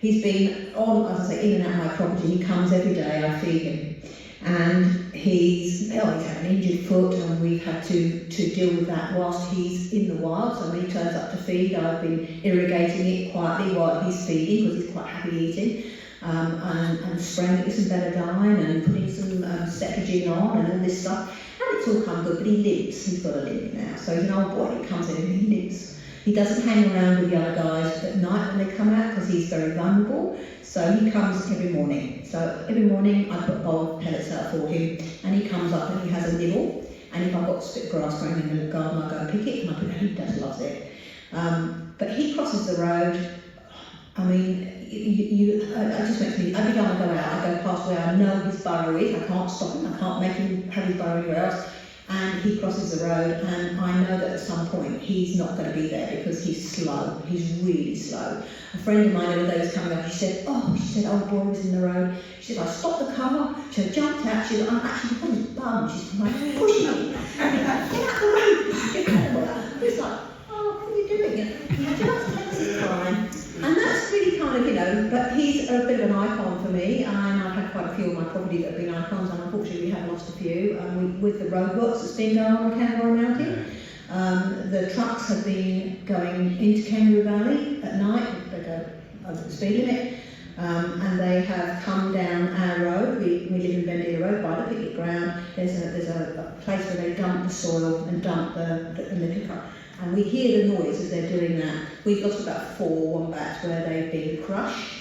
He's been on, as I say, in and out of my property, he comes every day, I feed him. And he's had an injured foot, and we've had to deal with that whilst he's in the wild. So when he turns up to feed, I've been irrigating it quietly while he's feeding, because he's quite happy eating, and spraying it with some betadine and putting some cetogene on and all this stuff. And it's all come good, but he limps. He's got a limp now. So he's an old boy, he comes in and he limps. He doesn't hang around with the other guys at night when they come out, because he's very vulnerable. So he comes every morning. So every morning I put a bowl of pellets out for him, and he comes up and he has a nibble. And if I've got a spit of grass growing in the garden, I go and pick it, and I put it, he just loves it. But he crosses the road. I mean, I just went to me, every time I go out, I go past where I know his burrow is. I can't stop him, I can't make him have his burrow anywhere else. And he crosses the road, and I know that at some point he's not going to be there, because he's slow. He's really slow. A friend of mine the other day was coming up, she said, old boy was in the road. She said, I stopped the car, she said, jumped out, she said, I'm actually on his bum. She said, I'm pushing him. Get out the road, get out the road. He was like, oh, what are you doing? He just takes his time. And that's really kind of, but he's a bit of an icon for me, and I've had quite a few of my property that have been icons, and unfortunately we have lost a few with the roadworks that's been going on Kangaroo Mountain. The trucks have been going into Kangaroo Valley at night, they go over the speed limit, and they have come down our road. We live in Vendita Road by the picnic ground. There's a place where they dump the soil and dump the pickup. And we hear the noise as they're doing that. We've lost about 4 wombats where they've been crushed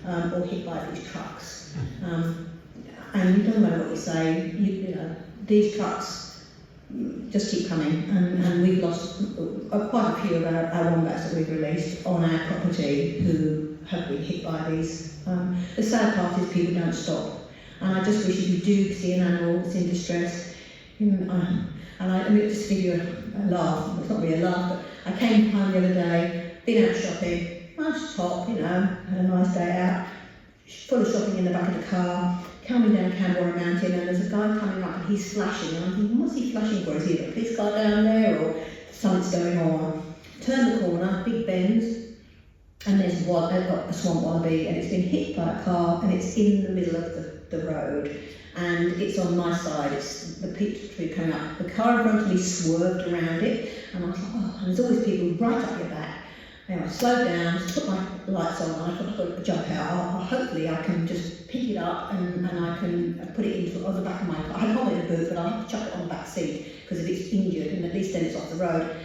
or hit by these trucks. And it doesn't matter what you say, these trucks just keep coming. And we've lost quite a few of our wombats that we've released on our property who have been hit by these. The sad part is people don't stop. And I just wish if you do see an animal that's in distress, I mean, just to give you a laugh, it's not really a laugh, but I came home the other day, been out shopping, nice top, had a nice day out, full of shopping in the back of the car, coming down Canberra Mountain, and there's a guy coming up and he's flashing, and I'm thinking, what's he flashing for? Is he a police car down there, or something's going on? Turn the corner, big bend, and there's one, they've got a swamp wallaby, and it's been hit by a car, and it's in the middle of the road. And it's on my side, it's the peach tree coming up. The car in front of me swerved around it, and I was like, oh, and there's always people right up your back. And I slowed down, just put my lights on, and I thought I've got to jump out. Hopefully I can just pick it up and I can put it into on the back of my car. I haven't got it in the boot, but I'll have to chuck it on the back seat, because if it's injured, and at least then it's off the road.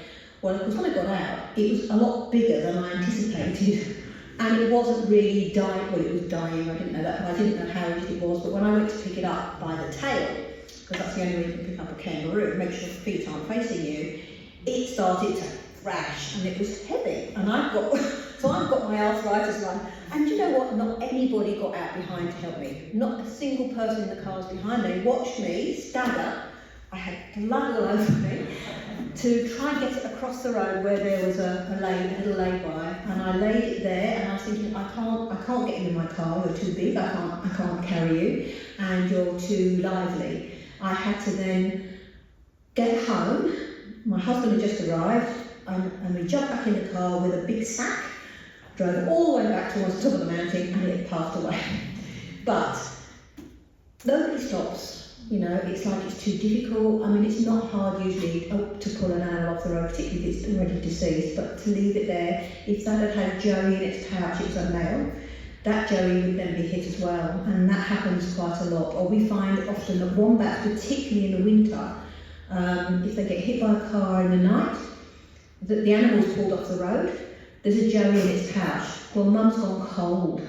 Well, of course, when I got out, it was a lot bigger than I anticipated. And it wasn't really dying, well, it was dying, I didn't know that, but I didn't know how injured it was. But when I went to pick it up by the tail, because that's the only way you can pick up a kangaroo, make sure the feet aren't facing you, it started to thrash, and it was heavy. And I've got my arthritis line. And you know what? Not anybody got out behind to help me. Not a single person in the cars behind me watched me stagger. I had blood all over me to try and get it across the road where there was a little lay-by, and I laid it there, and I was thinking, I can't get you in my car, you're too big, I can't carry you, and you're too lively. I had to then get home. My husband had just arrived, and we jumped back in the car with a big sack, drove all the way back towards the top of the mountain, and it had passed away. But nobody stops. You know, it's like it's too difficult. I mean, it's not hard usually to pull an animal off the road, particularly if it's already deceased, but to leave it there. If that had had Joey in its pouch, it was a male, that Joey would then be hit as well, and that happens quite a lot. Or we find often that wombats, particularly in the winter, if they get hit by a car in the night, that the animal's pulled off the road, there's a Joey in its pouch. Well, mum's gone cold,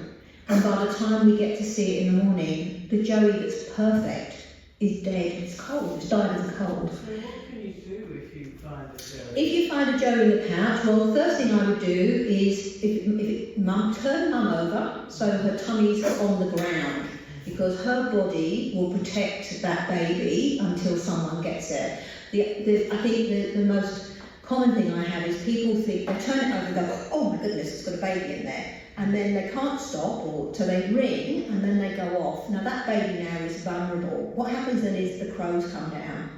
and by the time we get to see it in the morning, the Joey that's perfect is dead. It's cold. It's died of the cold. So what can you do if you find a Joey? If you find a Joey in the pouch, well, the first thing I would do is turn mum over so her tummy's on the ground, because her body will protect that baby until someone gets there. I think the most common thing I have is people think, they turn it over and go, oh my goodness, it's got a baby in there. And then they can't stop, or so they ring, and then they go off. Now that baby now is vulnerable. What happens then is the crows come down.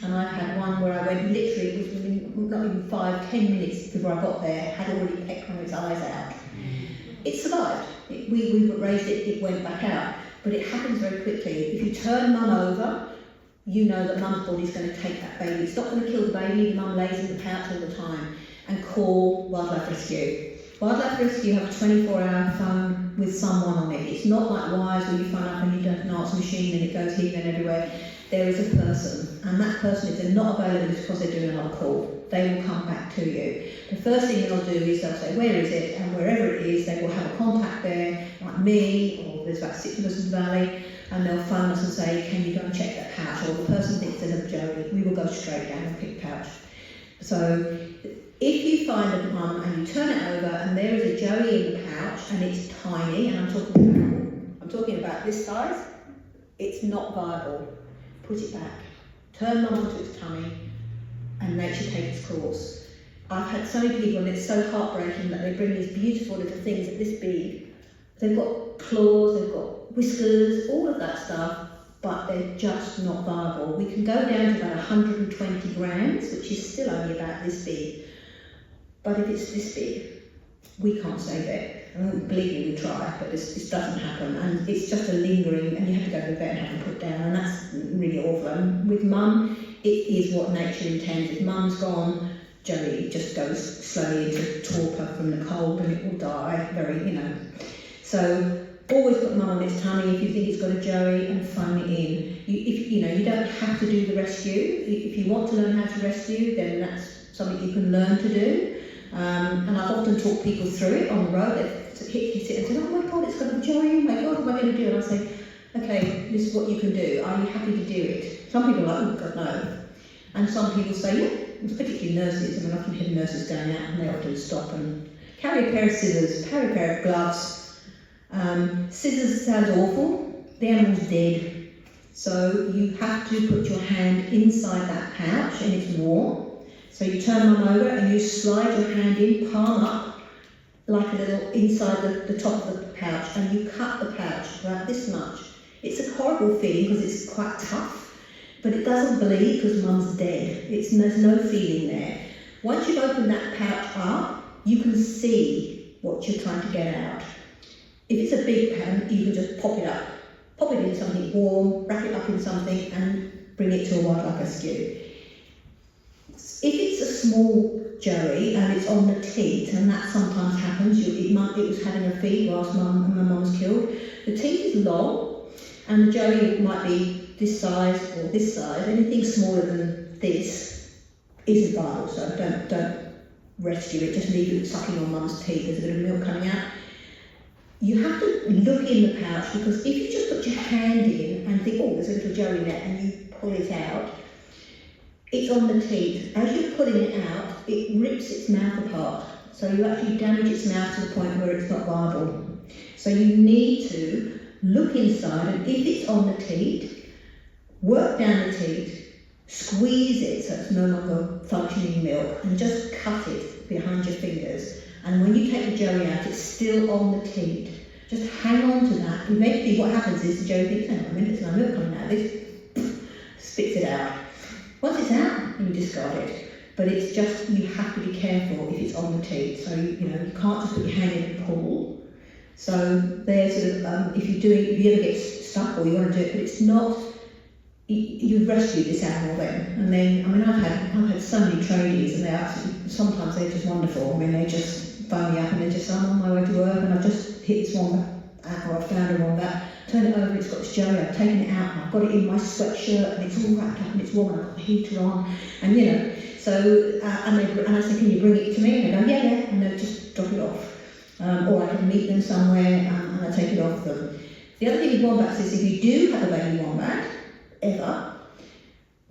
And I've had one where I went literally, it was within not even 5-10 minutes before I got there, had already pecked one of its eyes out. It survived. We raised it, it went back out. But it happens very quickly. If you turn mum over, you know that mum's body's going to take that baby. It's not going to kill the baby, mum lays in the pouch all the time. And call Wildlife Rescue. Wildlife Rescue have a 24-hour phone with someone on it. It's not like Wise where you phone up and you don't an answer machine and it goes here and everywhere. There is a person, and that person, if they're not available, it's because they're doing another call. They will come back to you. The first thing they'll do is they'll say, where is it? And wherever it is, they will have a contact there, like me, or there's about 6 of us in the valley, and they'll phone us and say, can you go and check that pouch? Or the person thinks there's a Joey. We will go straight down and pick pouch. So if you find a mum and you turn it over and there is a Joey in the pouch and it's tiny, and I'm talking about this size, it's not viable. Put it back. Turn mum onto its tummy and nature takes its course. I've had so many people, and it's so heartbreaking that they bring these beautiful little things at this big. They've got claws, they've got whiskers, all of that stuff, but they're just not viable. We can go down to about 120 grams, which is still only about this big. But if it's this big, we can't save it. And believe me, we try, but this doesn't happen. And it's just a lingering, and you have to go to the vet and have them put down, and that's really awful. And with mum, it is what nature intends. If mum's gone, Joey just goes slowly into torpor from the cold, and it will die very, So always put mum on its tummy if you think it's got a Joey, and phone it in. You don't have to do the rescue. If you want to learn how to rescue, then that's something you can learn to do. And I've often talked people through it on the road. They hit it and say, oh my God, it's got a Joey, oh my God, what am I going to do? And I say, okay, this is what you can do. Are you happy to do it? Some people are like, oh God, no. And some people say, yeah, particularly nurses. I mean, I can hear nurses going out and they often stop and carry a pair of scissors, carry a pair of gloves. Scissors sounds awful. The animal's dead. So you have to put your hand inside that pouch and it's warm. So you turn mum over and you slide your hand in, palm up, like a little inside the top of the pouch, and you cut the pouch about this much. It's a horrible feeling because it's quite tough, but it doesn't bleed because mum's dead. There's no feeling there. Once you've opened that pouch up, you can see what you're trying to get out. If it's a big pan, you can just pop it up. Pop it in something warm, wrap it up in something, and bring it to a wildlife rescue. If it's a small Joey and it's on the teat, and that sometimes happens, it was having a feed whilst my mum was killed, the teat is long, and the Joey might be this size or this size. Anything smaller than this isn't viable, so don't rescue it, just leave it sucking on mum's teeth. There's a bit of milk coming out. You have to look in the pouch, because if you just put your hand in and think, oh, there's a little Joey there, and you pull it out, it's on the teeth. As you're pulling it out, it rips its mouth apart. So you actually damage its mouth to the point where it's not viable. So you need to look inside, and if it's on the teeth, work down the teeth, squeeze it so it's no longer functioning milk, and just cut it behind your fingers. And when you take the Joey out, it's still on the teeth. Just hang on to that. Eventually what happens is the Joey thinks, hang on a minute, there's no milk coming out of this, spits it out. Once it's out, you discard it. But it's just, you have to be careful if it's on the teeth. So, you can't just put your hand in and pull. So there's sort of, if you ever get stuck or you want to do it, but you rescue this animal then, and then, I mean, I've had so many trainees, and sometimes they're just wonderful. I mean, they just phone me up and they just say, I'm on my way to work and I've just hit this wombat, or I've found a wombat, turn it over, it's got its jelly, I've taken it out and I've got it in my sweatshirt and it's all wrapped up and it's warm and I've got the heater on, and you know, so, and I say, can you bring it to me? And they go, yeah, and they'll just drop it off. Or I can meet them somewhere and I take it off them. The other thing with wombats is if you do have a baby wombat, ever,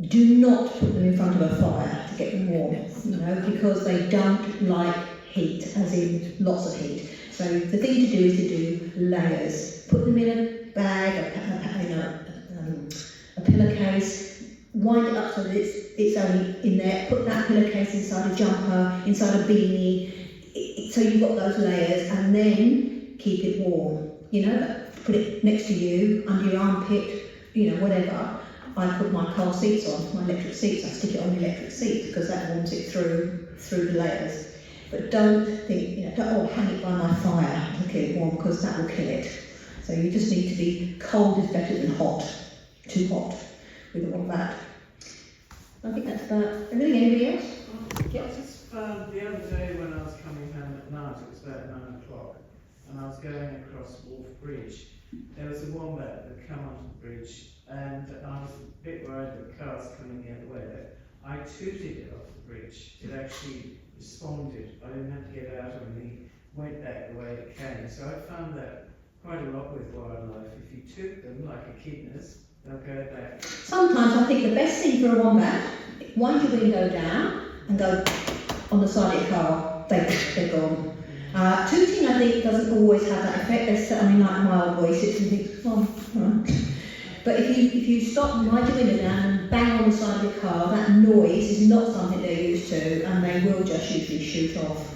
do not put them in front of a fire to get them warm, you know, because they don't like heat, as in lots of heat. So the thing to do is to do layers. Put them in a bag, a pillowcase, wind it up so that it's only in there, put that pillowcase inside a jumper, inside a beanie, so you've got those layers, and then keep it warm, you know, put it next to you, under your armpit, you know, whatever. I put my car seats on, my electric seats, I stick it on the electric seat because that warms it through the layers. But don't think, you know, hang it by my fire to keep it warm, because that will kill it. So you just need to be, cold is better than hot, too hot with a wombat. I think that's about everything. Anybody else? I just found the other day when I was coming home at night, it was about 9 o'clock, and I was going across Wharf Bridge. There was a wombat that came onto the bridge, and I was a bit worried that cars coming the other way. I tooted it off the bridge. It actually responded. I didn't have to get out of it. He went back the way it came. So I found that quite a lot with wildlife. If you toot them like echidnas, they'll go back. Sometimes I think the best thing for a wombat, wind your window down and go on the side of your car, they're gone. Tooting, I think, doesn't always have that effect. I mean, like my old boy sits and thinks, oh, right. But if you stop and wind your window down and bang on the side of your car, that noise is not something they're used to, and they will just usually shoot off.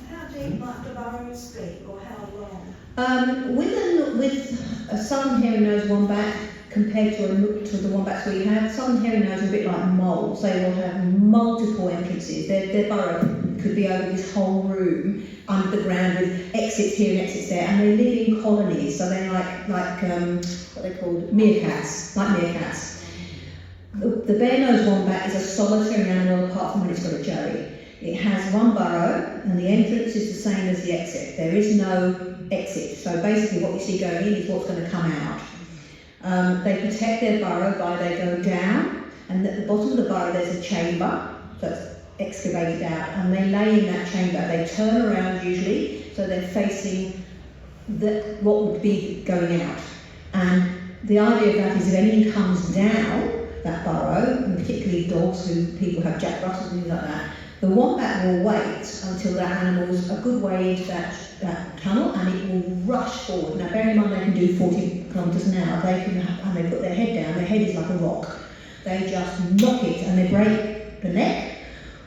How deep might the burrows be, or how long? With a southern hairy-nosed wombat, compared to the wombats we have, southern hairy-nosed are a bit like moles. They will have multiple entrances. Their burrow could be over this whole room under the ground with exits here and exits there, and they live in colonies. So they're like what they're called, meerkats, like meerkats. The bare-nosed wombat is a solitary animal apart from when it's got a joey. It has one burrow, and the entrance is the same as the exit. There is no exit. So basically what you see going in is what's going to come out. They protect their burrow by they go down, and at the bottom of the burrow there's a chamber that's excavated out, and they lay in that chamber. They turn around usually, so they're facing what would be going out. And the idea of that is if anything comes down that burrow, and particularly dogs who people have Jack Russells and things like that, the wombat will wait until that animal's a good way into that tunnel, and it will rush forward. Now bear in mind they can do 40 kilometres an hour, and they put their head down, their head is like a rock. They just knock it and they break the neck,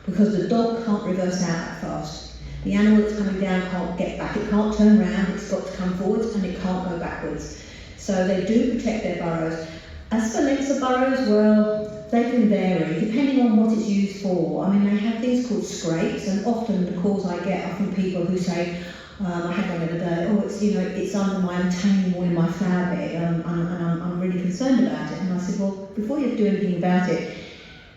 because the dog can't reverse out that fast. The animal that's coming down can't get back, it can't turn around, it's got to come forwards and it can't go backwards. So they do protect their burrows. As for lengths of burrows, well, they can vary depending on what it's used for. I mean, they have things called scrapes, and often the calls I get are from people who say, I had one the other day, oh, it's under my retaining wall in my flower bed, and I'm really concerned about it. And I said, well, before you do anything about it,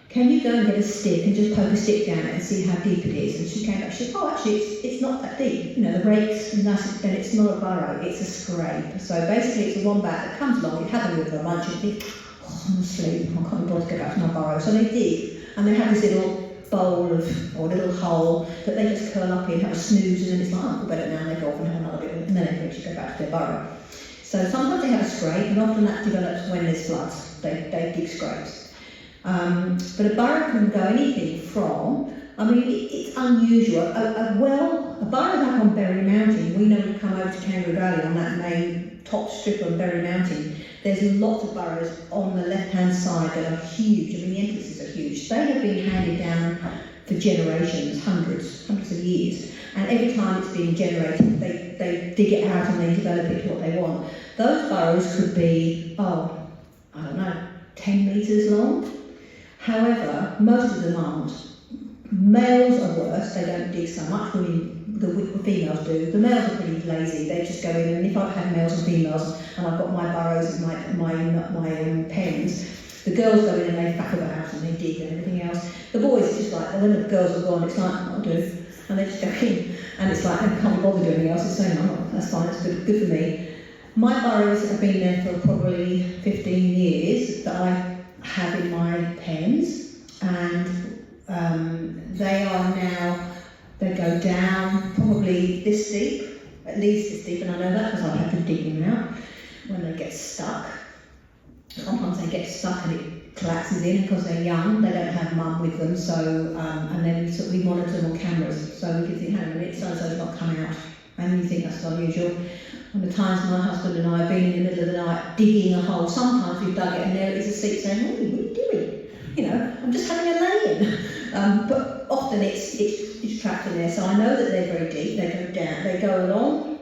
can you go and get a stick and just poke a stick down it and see how deep it is? And she came back, she said, oh, actually, it's not that deep. You know, the rakes, and it's not a burrow, it's a scrape. So basically, it's a wombat that comes along, you have them with them lunch, and you think, oh, I'm asleep, I can't be bothered to go back to my burrow. So they dig, and they have this little bowl or little hole that they just curl up in, have a snooze, and then it's like, oh, I feel better now, and they go off and have another bit, and then they eventually go back to their burrow. So sometimes they have a scrape, and often that develops when there's floods. They dig scrapes. But a burrow can go anything from, I mean, it's unusual. A burrow like on Berry Mountain, we know you come over to Kangaroo Valley on that main top strip on Berry Mountain, there's lots of burrows on the left-hand side that are huge. I mean, the entrances are huge. They have been handed down for generations, hundreds of years. And every time it's being generated, they dig it out and they develop it to what they want. Those burrows could be, 10 metres long. However, most of them aren't. Males are worse, they don't dig so much. Women the females do. The males are pretty lazy. They just go in, and if I've had males and females, and I've got my burrows and my pens, the girls go in and they faff about and they dig and everything else. The boys, it's just like, when the girls are gone, it's like, I'll do. And they just go in, and it's like, I can't be bothered doing anything else. It's saying, oh, that's fine, it's good for me. My burrows have been there for probably 15 years that I have in my pens, and they are now, they go down probably this deep, at least this deep, and I know that because I've had to dig them out when they get stuck. Sometimes they get stuck and it collapses in because they're young, they don't have mum with them, so, and then we monitor them on cameras, so we can think, hang on a minute, so-and-so's not come out, and you think that's unusual. And the times my husband and I have been in the middle of the night digging a hole, sometimes we've dug it and there is a seat saying, hey, what are you doing? You know, I'm just having a lay-in. But often it's trapped in there, so I know that they're very deep, they go down, they go along,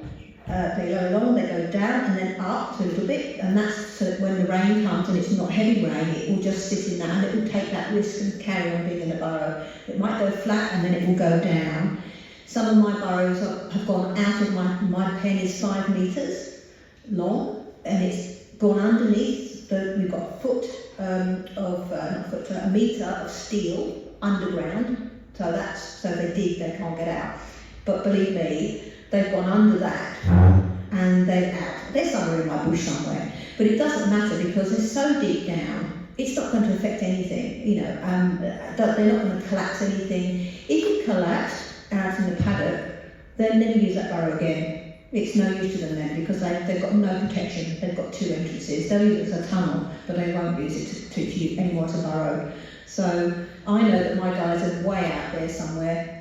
they go down and then up a little bit, and that's so that when the rain comes and it's not heavy rain, it will just sit in that and it will take that risk and carry on being in the burrow. It might go flat and then it will go down. Some of my burrows have gone out of my pen is 5 metres long, and it's gone underneath. We've got a metre of steel underground, so if they dig, they can't get out. But believe me, they've gone under that, and they're out. They're somewhere in my bush somewhere, but it doesn't matter because they're so deep down. It's not going to affect anything, you know. They're not going to collapse anything. If it collapsed out in the paddock, they'll never use that burrow again. It's no use to them then because they've got no protection. They've got 2 entrances. They'll use it as a tunnel, but they won't use it to use anymore as a burrow. So I know that my guys are way out there somewhere.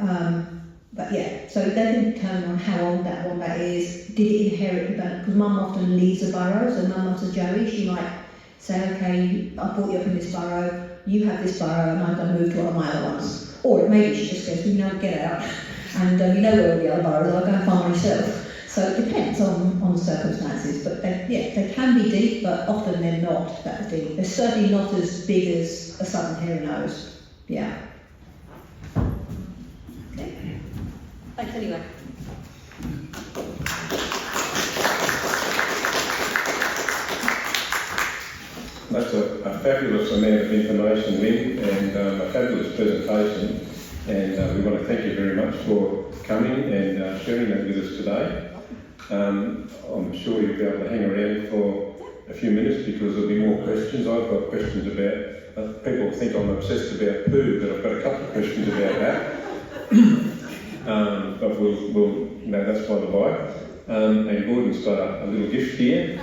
But yeah, so they can determine on how old that wombat is. Did it inherit the burrow? Because mum often leaves a burrow, so mum loves a Joey. She might say, okay, I brought you up in this burrow, you have this burrow, and I'm going to move to one of my other ones. Or maybe she just goes, you know, get out, and you know where all the other burrows are, I'll go and find myself. So it depends on the circumstances, but they can be deep, but often they're not that deep. They're certainly not as big as a southern hairy nose. Yeah. Okay. Thanks anyway. That's a fabulous amount of information, Lynn, and a fabulous presentation. And we want to thank you very much for coming and sharing that with us today. I'm sure you'll be able to hang around for a few minutes because there'll be more questions. I've got questions about, people think I'm obsessed about poo, but I've got a couple of questions about that. But no, that's by the by. And Gordon's got a little gift here,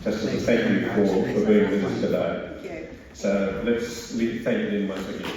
just as a thank you for being with us today. So let's thank Lynn once again.